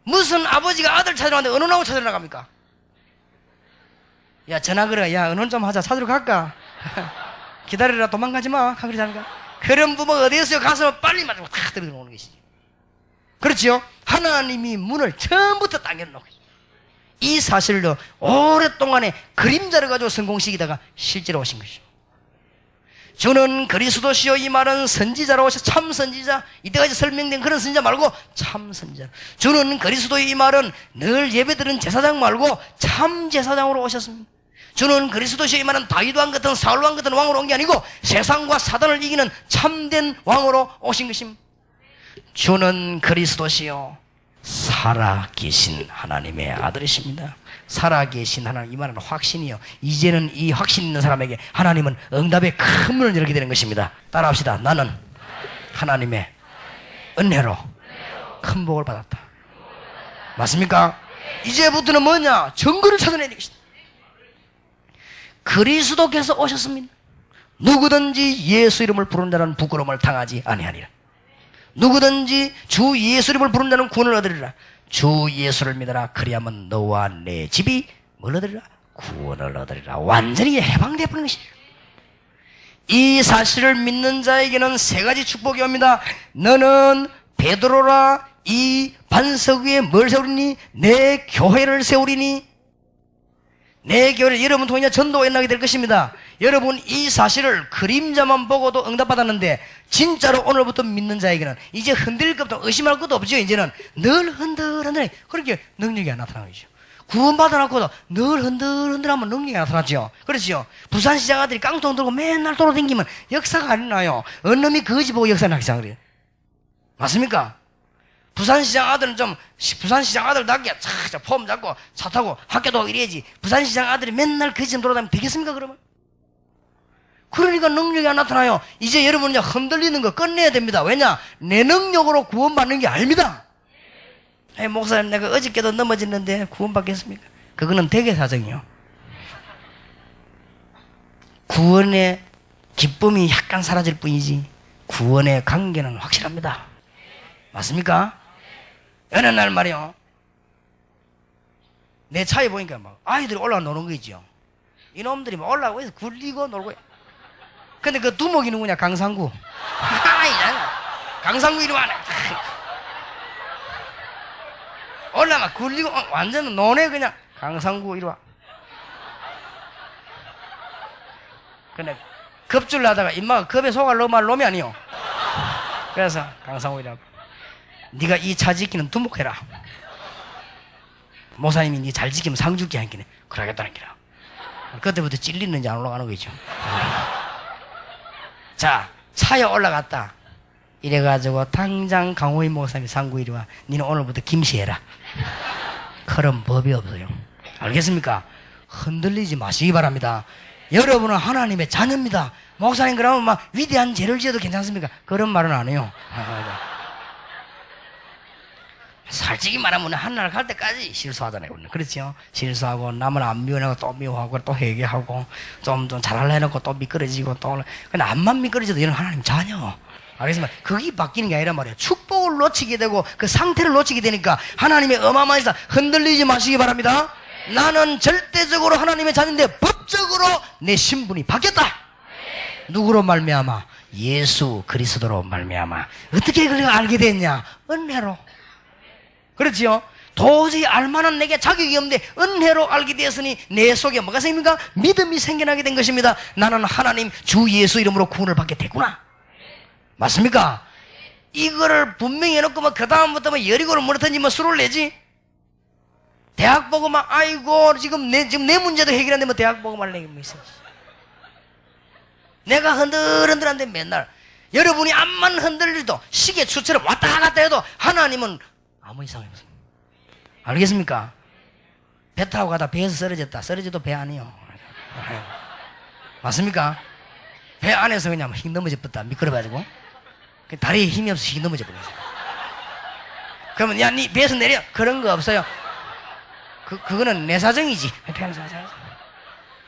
무슨 아버지가 아들 찾으러 가는데 언론하고 찾으러 나갑니까? 야 전화 걸어. 야 언론 좀 하자. 찾으러 갈까? 기다리라. 도망가지 마. 그러지 않을까? 그런 부모가 어디 있어요? 가서 빨리 맞고 탁 들어오는 것이지. 그렇지요? 하나님이 문을 처음부터 딱 열어놓고 이 사실로 오랫동안에 그림자를 가지고 성공시키다가 실제로 오신 것이죠. 주는 그리스도시요. 이 말은 선지자로 오셔. 참 선지자. 이때까지 설명된 그런 선지자 말고 참 선지자. 주는 그리스도의 이 말은 늘 예배드리는 제사장 말고 참 제사장으로 오셨습니다. 주는 그리스도시요. 이 말은 다윗왕 같은 사울왕 같은 왕으로 온 게 아니고 세상과 사단을 이기는 참된 왕으로 오신 것입니다. 주는 그리스도시요 살아계신 하나님의 아들이십니다. 살아계신 하나님, 이 말은 확신이요. 이제는 이 확신 있는 사람에게 하나님은 응답의 큰 문을 열게 되는 것입니다. 따라합시다. 나는 하나님의 은혜로 큰 복을 받았다. 맞습니까? 이제부터는 뭐냐? 증거를 찾아내야 되겠습니다. 그리스도께서 오셨습니다. 누구든지 예수 이름을 부르는 자는 부끄러움을 당하지 아니하니라. 누구든지 주 예수 이름을 부르는 자는 구원을 얻으리라. 주 예수를 믿어라. 그리하면 너와 내 집이 뭘 얻으리라? 구원을 얻으리라. 완전히 해방되어버리는 것이에요. 이 사실을 믿는 자에게는 세 가지 축복이 옵니다. 너는 베드로라. 이 반석 위에 뭘 세우리니? 내 교회를 세우리니. 내 교회를 여러분 통해 전도가 일어나게 될 것입니다. 여러분 이 사실을 그림자만 보고도 응답받았는데 진짜로 오늘부터 믿는 자에게는 이제 흔들릴 것도 의심할 것도 없죠. 이제는 늘 흔들흔들 그렇게 능력이 안 나타나는 거죠. 구원받아놓고도 늘 흔들흔들하면 능력이 나타나죠. 그렇죠. 부산시장 아들이 깡통 들고 맨날 돌아다니면 역사가 안 나요. 어느 놈이 거지 보고 역사를 하기 시작해요. 맞습니까? 부산시장 아들은 좀 부산시장 아들답게 착 폼 잡고 차 타고 학교도 이래야지. 부산시장 아들이 맨날 거지 좀 돌아다니면 되겠습니까 그러면? 그러니까 능력이 안 나타나요. 이제 여러분은 흔들리는 거 끝내야 됩니다. 왜냐? 내 능력으로 구원받는 게 아닙니다. 목사님 내가 어저께도 넘어졌는데 구원받겠습니까? 그거는 대개사정이요. 구원의 기쁨이 약간 사라질 뿐이지 구원의 관계는 확실합니다. 맞습니까? 어느 날 말이요. 내 차에 보니까 막 아이들이 올라가 노는 거 있죠. 이놈들이 막 올라가서 굴리고 놀고. 근데 그 두목이 누구냐? 강상구. 강상구 이리 와. 올라가 굴리고 완전 노네 그냥. 강상구 이리 와. 근데 겁줄 나다가 임마가 겁에 속아 놈 놈이 아니요. 그래서 강상구 이리 와. 네가 이 차 지키는 두목해라. 모사님이 니 잘 지키면 상 줄게 하니까 그러겠다는 기라. 그때부터 찔리는지 안 올라가는 거죠. 자, 차에 올라갔다. 이래가지고 당장 강호희 목사님이 상구 이리 와. 니는 오늘부터 김씨해라. 그런 법이 없어요. 알겠습니까? 흔들리지 마시기 바랍니다. 여러분은 하나님의 자녀입니다. 목사님 그러면 막 위대한 죄를 지어도 괜찮습니까? 그런 말은 안 해요. 솔직히 말하면 하늘나라 갈 때까지 실수하잖아요. 그렇죠? 실수하고 남을 안 미워하고 또 미워하고 또 회개하고 좀 잘하려 해놓고 또 미끄러지고 또 근데 암만 미끄러져도 얘는 하나님 자녀. 알겠습니까? 그게 바뀌는 게 아니란 말이에요. 축복을 놓치게 되고 그 상태를 놓치게 되니까 하나님의 어마어마한 사 흔들리지 마시기 바랍니다. 나는 절대적으로 하나님의 자녀인데 법적으로 내 신분이 바뀌었다. 누구로 말미암아? 예수 그리스도로 말미암아. 어떻게 그걸 알게 됐냐? 은혜로. 그렇지요? 도저히 알만한 내게 자격이 없는데 은혜로 알게 되었으니 내 속에 뭐가 생깁니까? 믿음이 생겨나게 된 것입니다. 나는 하나님 주 예수 이름으로 구원을 받게 됐구나. 맞습니까? 이거를 분명히 해놓고 그 다음부터 여리고를 물었든지 술을 내지. 대학 보고 아이고 지금 내 문제도 해결 안 되면 대학 보고 말래 뭐 있어. 내가 흔들흔들한데 맨날 여러분이 암만 흔들리도 시계 추처럼 왔다 갔다 해도 하나님은 아무 이상이 없습니다. 알겠습니까? 배 타고 가다 배에서 쓰러졌다. 쓰러져도 배 아니요. 맞습니까? 배 안에서 그냥 휙 넘어져 뻗다. 미끄러워가지고. 다리에 힘이 없어서 휙 넘어져 버렸어요. 그러면 야, 니 배에서 내려. 그런 거 없어요. 그거는 내 사정이지.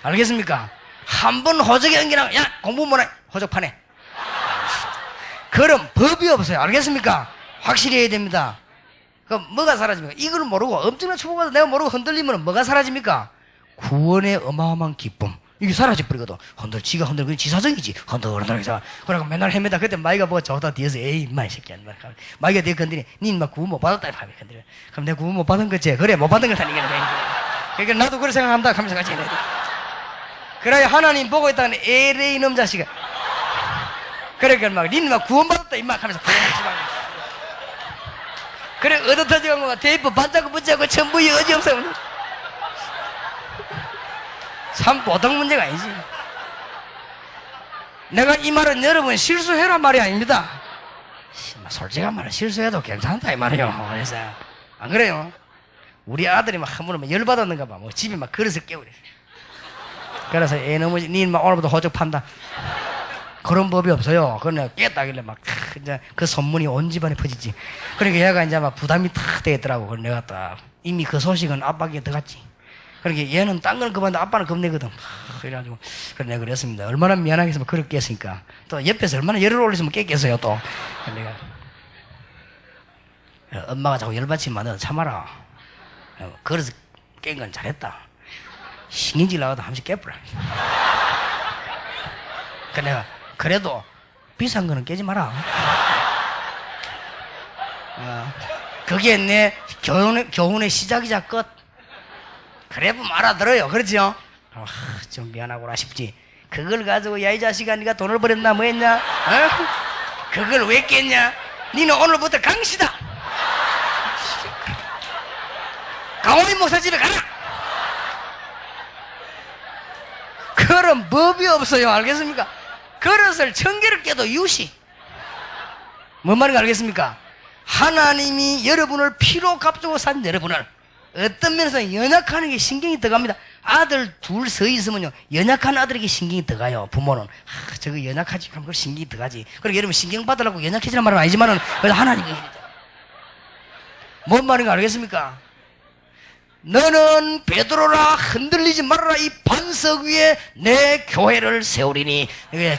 알겠습니까? 한 번 호적에 엉기나 야, 공부 못해. 호적 파네. 그런 법이 없어요. 알겠습니까? 확실히 해야 됩니다. 그럼 뭐가 사라집니까? 이걸 모르고 엄청난 축복받아 내가 모르고 흔들리면 뭐가 사라집니까? 구원의 어마어마한 기쁨. 이게 사라져버리거든. 지가 흔들, 그게 지사정이지. 흔들흔들해서. 그러고 맨날 헤매다. 그때 마이가 뭐가 저다 뒤에서, 에이, 임마, 이 새끼야. 마이가 내가 건드리, 니 임마 구원 못 받았다. 하면 건드려. 그럼 내가 구원 못 받은 거지. 그래, 못 받은 거다. 그러니까 나도 그렇게 생각한다. 하면서 같이 해야 돼. 그래야 하나님 보고 있다는 에레이 놈 자식아. 그러니까 막, 니 임마 구원 받았다. 임마. 하면서 그래, 얻어터지고 뭐, 테이프 반짝고 붙잡고 전부에 어지 없어. 참 보통 문제가 아니지. 내가 이 말은 여러분 실수해라 말이 아닙니다. 솔직한 말은 실수해도 괜찮다 이 말이에요. 그래서 안 그래요? 우리 아들이 막 한 번은 열받았는가 봐. 뭐 집에 막 그릇을 깨우래. 그래서 애 너무 니 막 오늘부터 호적 판다. 그런 법이 없어요. 그건 내가 깼다길래 막 이제 그 소문이 온 집안에 퍼지지. 그러니까 얘가 이제 막 부담이 탁 되겠더라고. 그래서 내가 딱 이미 그 소식은 아빠에게 들어갔지. 그러니까 얘는 딴 거는 그만데 아빠는 겁내거든. 그래가지고 그래 내가 그랬습니다. 얼마나 미안하겠으면 그걸 깼으니까. 또 옆에서 얼마나 열을 올렸으면 깼겠어요 또. 내가 엄마가 자꾸 열받치면 너 참아라. 그래서 깬 건 잘했다. 신경질 나가도 한 번씩 깨버려. 그 내가 그래도 비싼 거는 깨지 마라. 그게 내 교훈의 시작이자 끝. 그래 보면 알아들어요. 그렇죠? 좀 미안하구나 싶지. 그걸 가지고 야 이 자식아 네가 돈을 버렸나 뭐 했냐? 그걸 왜 깼냐? 니는 오늘부터 강씨다. 강호인 목사 집에 가라. 그런 법이 없어요. 알겠습니까? 그릇을 1000개를 깨도 유시. 뭔 말인가 알겠습니까? 하나님이 여러분을 피로 값주고 산 여러분을 어떤 면에서 연약하는 게 신경이 들어갑니다. 아들 둘 서 있으면요 연약한 아들에게 신경이 들어가요. 부모는 저거 연약하지 그럼 그 신경이 들어가지. 그리고 여러분 신경 받으라고 연약해지는 말은 아니지만은 그래서 하나님이 뭔 말인가 알겠습니까? 너는 베드로라 흔들리지 말아라. 이 반석 위에 내 교회를 세우리니.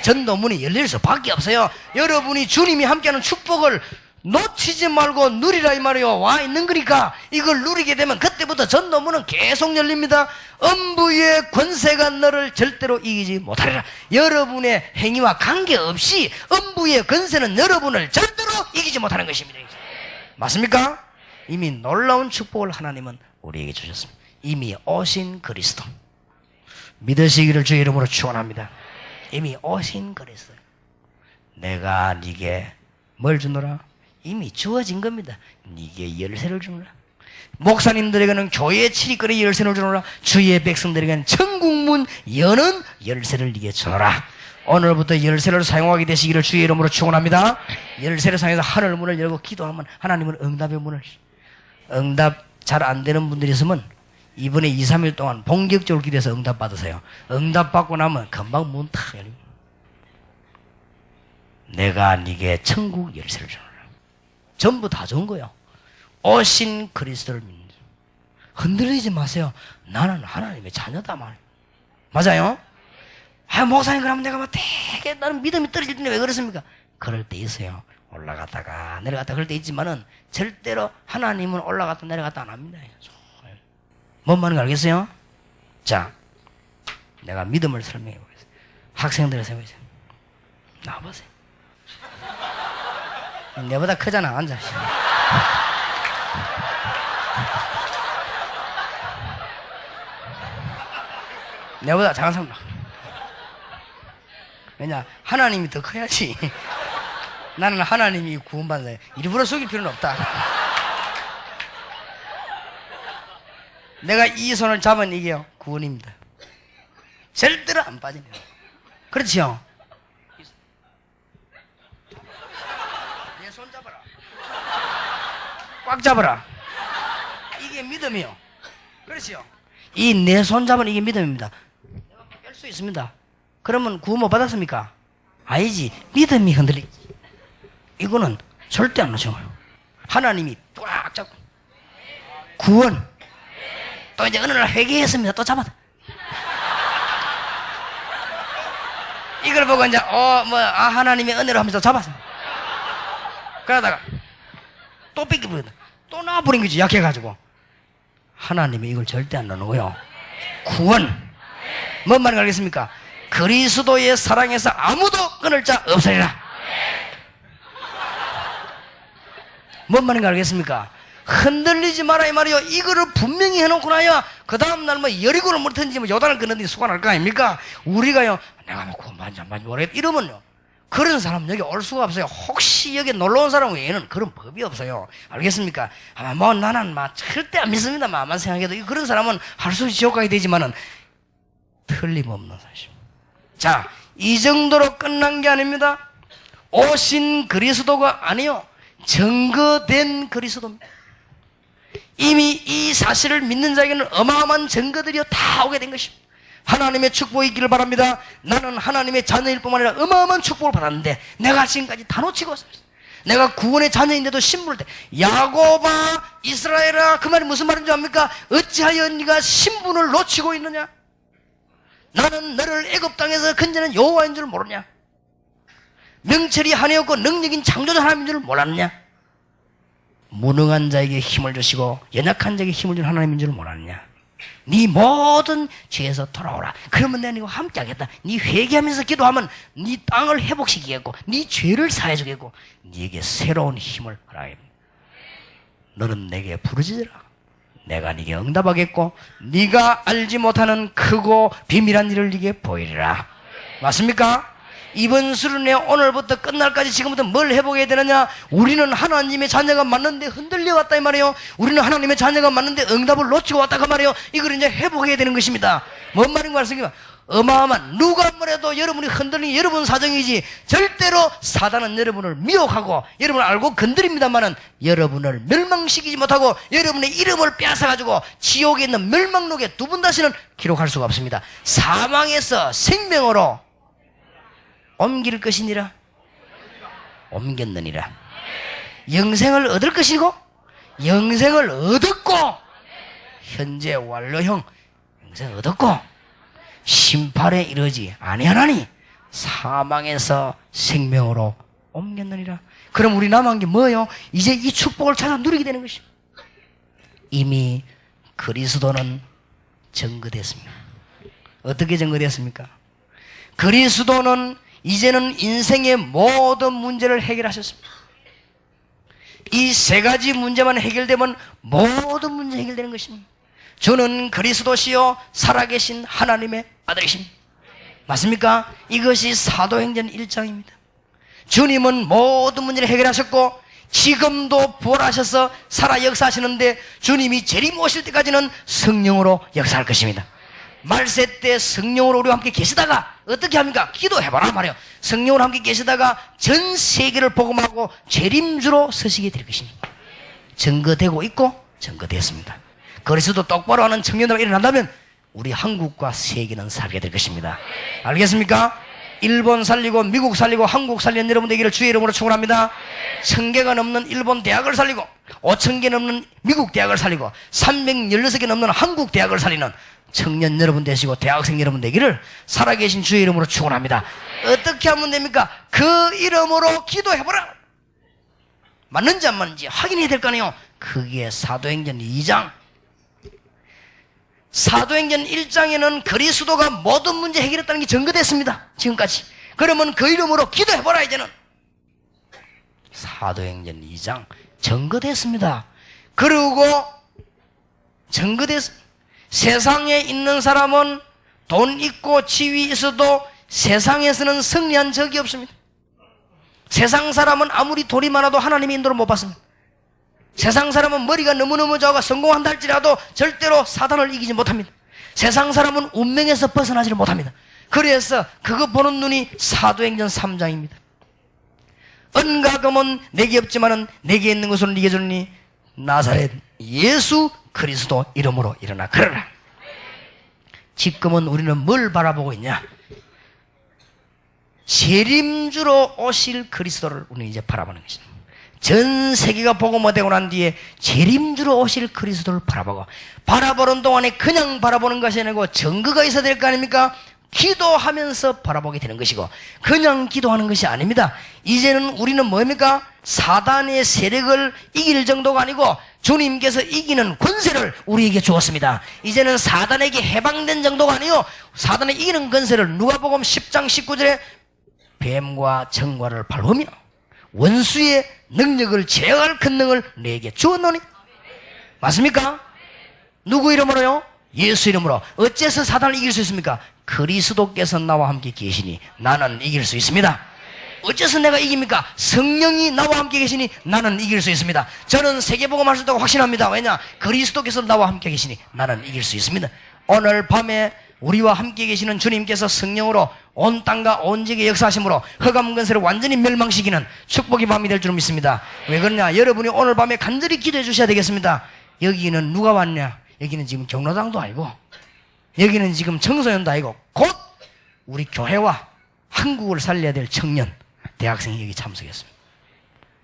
전도문이 열릴 수밖에 없어요. 여러분이 주님이 함께하는 축복을 놓치지 말고 누리라 이 말이요. 와 있는 거니까 이걸 누리게 되면 그때부터 전도문은 계속 열립니다. 음부의 권세가 너를 절대로 이기지 못하리라. 여러분의 행위와 관계없이 음부의 권세는 여러분을 절대로 이기지 못하는 것입니다. 맞습니까? 이미 놀라운 축복을 하나님은 우리에게 주셨습니다. 이미 오신 그리스도 믿으시기를 주의 이름으로 축원합니다. 이미 오신 그리스도. 내가 네게 뭘 주노라? 이미 주어진 겁니다. 네게 열쇠를 주노라. 목사님들에게는 교회 출입거리 열쇠를 주노라. 주의 백성들에게는 천국문 여는 열쇠를 네게 주노라. 오늘부터 열쇠를 사용하게 되시기를 주의 이름으로 축원합니다. 열쇠를 사용해서 하늘 문을 열고 기도하면 하나님은 응답의 문을, 응답 잘 안 되는 분들이 있으면 이번에 2, 3일 동안 본격적으로 기도해서 응답 받으세요. 응답 받고 나면 금방 문 탁 열립니다. 내가 네게 천국 열쇠를 주노라. 전부 다 좋은 거예요. 오신 그리스도를 믿는. 흔들리지 마세요. 나는 하나님의 자녀다 말. 맞아요? 아, 목사님 그러면 내가 막 되게 나는 믿음이 떨어질 텐데 왜 그렇습니까? 그럴 때 있어요. 올라갔다가 내려갔다가 그럴 때 있지만은 절대로 하나님은 올라갔다 내려갔다 안 합니다. 뭔 말인지 알겠어요? 자, 내가 믿음을 설명해 보겠습니다. 학생들을 설명해 보세요. 나와보세요. 내보다 크잖아. 앉아. 내보다 작은 사람 나. 왜냐? 하나님이 더 커야지. 나는 하나님이 구원받는 사람. 일부러 속일 필요는 없다. 내가 이 손을 잡은 이게요, 구원입니다. 절대로 안 빠지네요. 그렇지요? 내 손 잡아라. 꽉 잡아라. 이게 믿음이요. 그렇지요? 이 내 손 잡은 이게 믿음입니다. 내가 뺄 수 있습니다. 그러면 구원 못 받았습니까? 아니지. 믿음이 흔들리지. 이거는 절대 안 놓쳐요. 하나님이 꽉 잡고 구원. 또 이제 어느 날 회개했습니다. 또 잡았다. 이걸 보고 이제 하나님의 은혜로 하면서 잡았어. 그러다가 또 뺏기버렸다. 또 나와버린 거지. 약해가지고. 하나님이 이걸 절대 안 넣어요. 구원. 뭔 말인지 알겠습니까? 그리스도의 사랑에서 아무도 끊을 자 없으리라. 뭔 말인지 알겠습니까? 흔들리지 마라 이 말이요. 이거를 분명히 해놓고 나야 그 다음날 뭐 여리고를 못했는지 뭐 요단을 끊는지 수가 날 거 아닙니까? 우리가요, 내가 뭐 구원 받는지 안 받는지 모르겠다 이러면요, 그런 사람 여기 올 수가 없어요. 혹시 여기 놀러 온 사람 외에는 그런 법이 없어요. 알겠습니까? 아마 뭐 나는 막 절대 안 믿습니다. 아마 생각해도 그런 사람은 할 수 없이 지옥 가게 되지만은 틀림없는 사실입니다. 자, 이 정도로 끝난 게 아닙니다. 오신 그리스도가 아니요, 증거된 그리스도입니다. 이미 이 사실을 믿는 자에게는 어마어마한 증거들이 다 오게 된 것입니다. 하나님의 축복이 있기를 바랍니다. 나는 하나님의 자녀일 뿐만 아니라 어마어마한 축복을 받았는데 내가 지금까지 다 놓치고 있습니다. 내가 구원의 자녀인데도 신부를 때 야곱아 이스라엘아, 그 말이 무슨 말인지 압니까? 어찌하여 네가 신분을 놓치고 있느냐? 나는 너를 애굽 땅에서 건져낸 여호와인 줄 모르냐? 명철이 하나였고 능력인 창조자 하나님인 줄 몰랐느냐? 무능한 자에게 힘을 주시고 연약한 자에게 힘을 준 하나님인 줄 몰랐느냐? 네 모든 죄에서 돌아오라. 그러면 내가 네가 함께 하겠다. 네 회개하면서 기도하면 네 땅을 회복시키겠고 네 죄를 사해주겠고 네게 새로운 힘을 허락하겠다. 너는 내게 부르짖으라. 내가 네게 응답하겠고 네가 알지 못하는 크고 비밀한 일을 네게 보이리라. 맞습니까? 이번 수련회 오늘부터 끝날까지 지금부터 뭘 해보게 되느냐? 우리는 하나님의 자녀가 맞는데 흔들려 왔다 이 말이에요. 우리는 하나님의 자녀가 맞는데 응답을 놓치고 왔다 그 말이에요. 이걸 이제 해보게 되는 것입니다. 뭔 말인가 말씀이니까 어마어마한, 누가 뭐래도 여러분이 흔들린 여러분 사정이지 절대로 사단은 여러분을 미혹하고 여러분을 알고 건드립니다만은 여러분을 멸망시키지 못하고 여러분의 이름을 빼앗아가지고 지옥에 있는 멸망록에 두 번 다시는 기록할 수가 없습니다. 사망에서 생명으로 옮길 것이니라. 옮겼느니라. 영생을 얻을 것이고 영생을 얻었고 현재 완료형 영생을 얻었고 심판에 이르지 아니하나니 사망에서 생명으로 옮겼느니라. 그럼 우리 남은 게 뭐예요? 이제 이 축복을 찾아 누리게 되는 것입니다. 이미 그리스도는 증거됐습니다. 어떻게 증거됐습니까? 그리스도는 이제는 인생의 모든 문제를 해결하셨습니다. 이 세 가지 문제만 해결되면 모든 문제 해결되는 것입니다. 주는 그리스도시요 살아계신 하나님의 아들이십니다. 맞습니까? 이것이 사도행전 1장입니다. 주님은 모든 문제를 해결하셨고 지금도 부활하셔서 살아 역사하시는데 주님이 재림 오실 때까지는 성령으로 역사할 것입니다. 말세 때 성령으로 우리와 함께 계시다가 어떻게 합니까? 기도해봐라 말이에요. 성령으로 함께 계시다가 전 세계를 복음하고 재림주로 서시게 될 것입니다. 증거되고 있고 증거되었습니다. 그리스도 똑바로 하는 청년들이 일어난다면 우리 한국과 세계는 살게 될 것입니다. 알겠습니까? 일본 살리고 미국 살리고 한국 살리는 여러분 되기를 주의 이름으로 축원합니다. 1000개가 넘는 일본 대학을 살리고 5000개 넘는 미국 대학을 살리고 316개 넘는 한국 대학을 살리는 청년 여러분 되시고 대학생 여러분 되기를 살아계신 주의 이름으로 축원합니다. 어떻게 하면 됩니까? 그 이름으로 기도해보라. 맞는지 안 맞는지 확인해야 될 거 아니에요. 그게 사도행전 2장. 사도행전 1장에는 그리스도가 모든 문제 해결했다는 게 증거됐습니다. 지금까지. 그러면 그 이름으로 기도해보라. 이제는 사도행전 2장 증거됐습니다. 그리고 증거됐습니다. 세상에 있는 사람은 돈 있고 지위 있어도 세상에서는 승리한 적이 없습니다. 세상 사람은 아무리 돈이 많아도 하나님의 인도를 못 받습니다. 세상 사람은 머리가 너무너무 좋아가 성공한다 할지라도 절대로 사단을 이기지 못합니다. 세상 사람은 운명에서 벗어나지를 못합니다. 그래서 그거 보는 눈이 사도행전 3장입니다. 은과 금은 내게 없지만은 내게 있는 것으로 네게 주니 나사렛 예수 그리스도 이름으로 일어나 걸어라. 지금은 우리는 뭘 바라보고 있냐? 재림주로 오실 그리스도를 우리는 이제 바라보는 것입니다. 전 세계가 복음화되고 난 뒤에 재림주로 오실 그리스도를 바라보는 동안에 그냥 바라보는 것이 아니고 증거가 있어야 될 거 아닙니까? 기도하면서 바라보게 되는 것이고 그냥 기도하는 것이 아닙니다. 이제는 우리는 뭡니까? 사단의 세력을 이길 정도가 아니고 주님께서 이기는 권세를 우리에게 주었습니다. 이제는 사단에게 해방된 정도가 아니요 사단의 이기는 권세를 누가복음 10장 19절에 뱀과 정과를 밟으며 원수의 능력을 제어할 권능을 내게 주었노니. 맞습니까? 누구 이름으로요? 예수 이름으로. 어째서 사단을 이길 수 있습니까? 그리스도께서 나와 함께 계시니 나는 이길 수 있습니다. 어째서 내가 이깁니까? 성령이 나와 함께 계시니 나는 이길 수 있습니다. 저는 세계복음할 수 있다고 확신합니다. 왜냐? 그리스도께서 나와 함께 계시니 나는 이길 수 있습니다. 오늘 밤에 우리와 함께 계시는 주님께서 성령으로 온 땅과 온 지역에 역사하심으로 흑암 권세를 완전히 멸망시키는 축복의 밤이 될 줄 믿습니다. 왜 그러냐? 여러분이 오늘 밤에 간절히 기도해 주셔야 되겠습니다. 여기는 누가 왔냐? 여기는 지금 경로당도 아니고 여기는 지금 청소년도 아니고 곧 우리 교회와 한국을 살려야 될 청년 대학생이 여기 참석했습니다.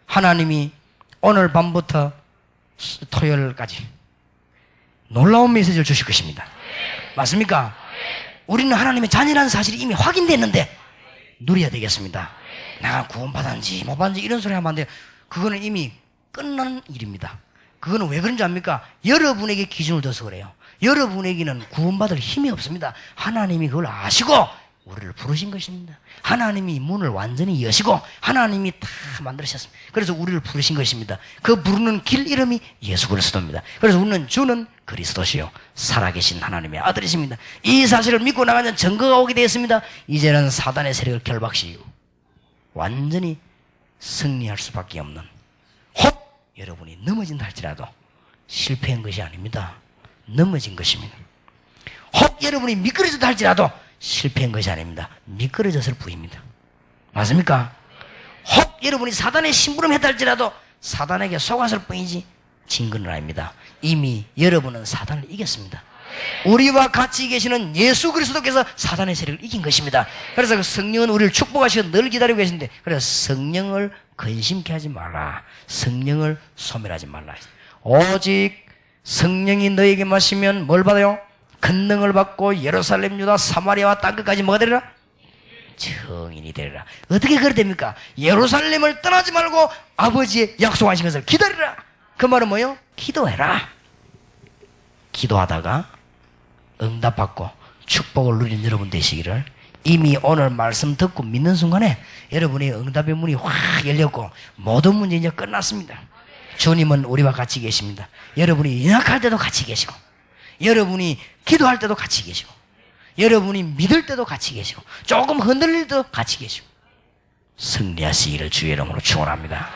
하나님이 오늘 밤부터 토요일까지 놀라운 메시지를 주실 것입니다. 맞습니까? 우리는 하나님의 자녀라는 사실이 이미 확인됐는데 누려야 되겠습니다. 내가 구원받았는지 못 받았는지 이런 소리 하면 안 돼요. 그거는 이미 끝난 일입니다. 그거는 왜 그런지 압니까? 여러분에게 기준을 둬서 그래요. 여러분에게는 구원받을 힘이 없습니다. 하나님이 그걸 아시고 우리를 부르신 것입니다. 하나님이 문을 완전히 여시고 하나님이 다 만드셨습니다. 그래서 우리를 부르신 것입니다. 그 부르는 길 이름이 예수 그리스도입니다. 그래서 우리는 주는 그리스도시요 살아계신 하나님의 아들이십니다. 이 사실을 믿고 나가면 증거가 오게 되었습니다. 이제는 사단의 세력을 결박시키고 완전히 승리할 수밖에 없는, 혹 여러분이 넘어진다 할지라도 실패한 것이 아닙니다. 넘어진 것입니다. 혹 여러분이 미끄러졌다 할지라도 실패한 것이 아닙니다. 미끄러졌을 뿐입니다. 맞습니까? 혹 여러분이 사단의 심부름했다 할지라도 사단에게 속았을 뿐이지 진 건 아닙니다. 이미 여러분은 사단을 이겼습니다. 우리와 같이 계시는 예수 그리스도께서 사단의 세력을 이긴 것입니다. 그래서 그 성령은 우리를 축복하시고 늘 기다리고 계신데, 그래서 성령을 근심케 하지 말라. 성령을 소멸하지 말라. 오직 성령이 너에게 마시면 뭘 받아요? 권능을 받고 예루살렘 유다 사마리아와 땅끝까지 뭐가 되리라? 증인이 되리라. 어떻게 그래 됩니까? 예루살렘을 떠나지 말고 아버지의 약속하신 것을 기다리라. 그 말은 뭐예요? 기도해라. 기도하다가 응답받고 축복을 누린 여러분 되시기를, 이미 오늘 말씀 듣고 믿는 순간에 여러분의 응답의 문이 확 열렸고 모든 문제 이제 끝났습니다. 주님은 우리와 같이 계십니다. 여러분이 연약할 때도 같이 계시고, 여러분이 기도할 때도 같이 계시고, 여러분이 믿을 때도 같이 계시고, 조금 흔들릴 때도 같이 계시고, 승리하시기를 주의 이름으로 축원합니다.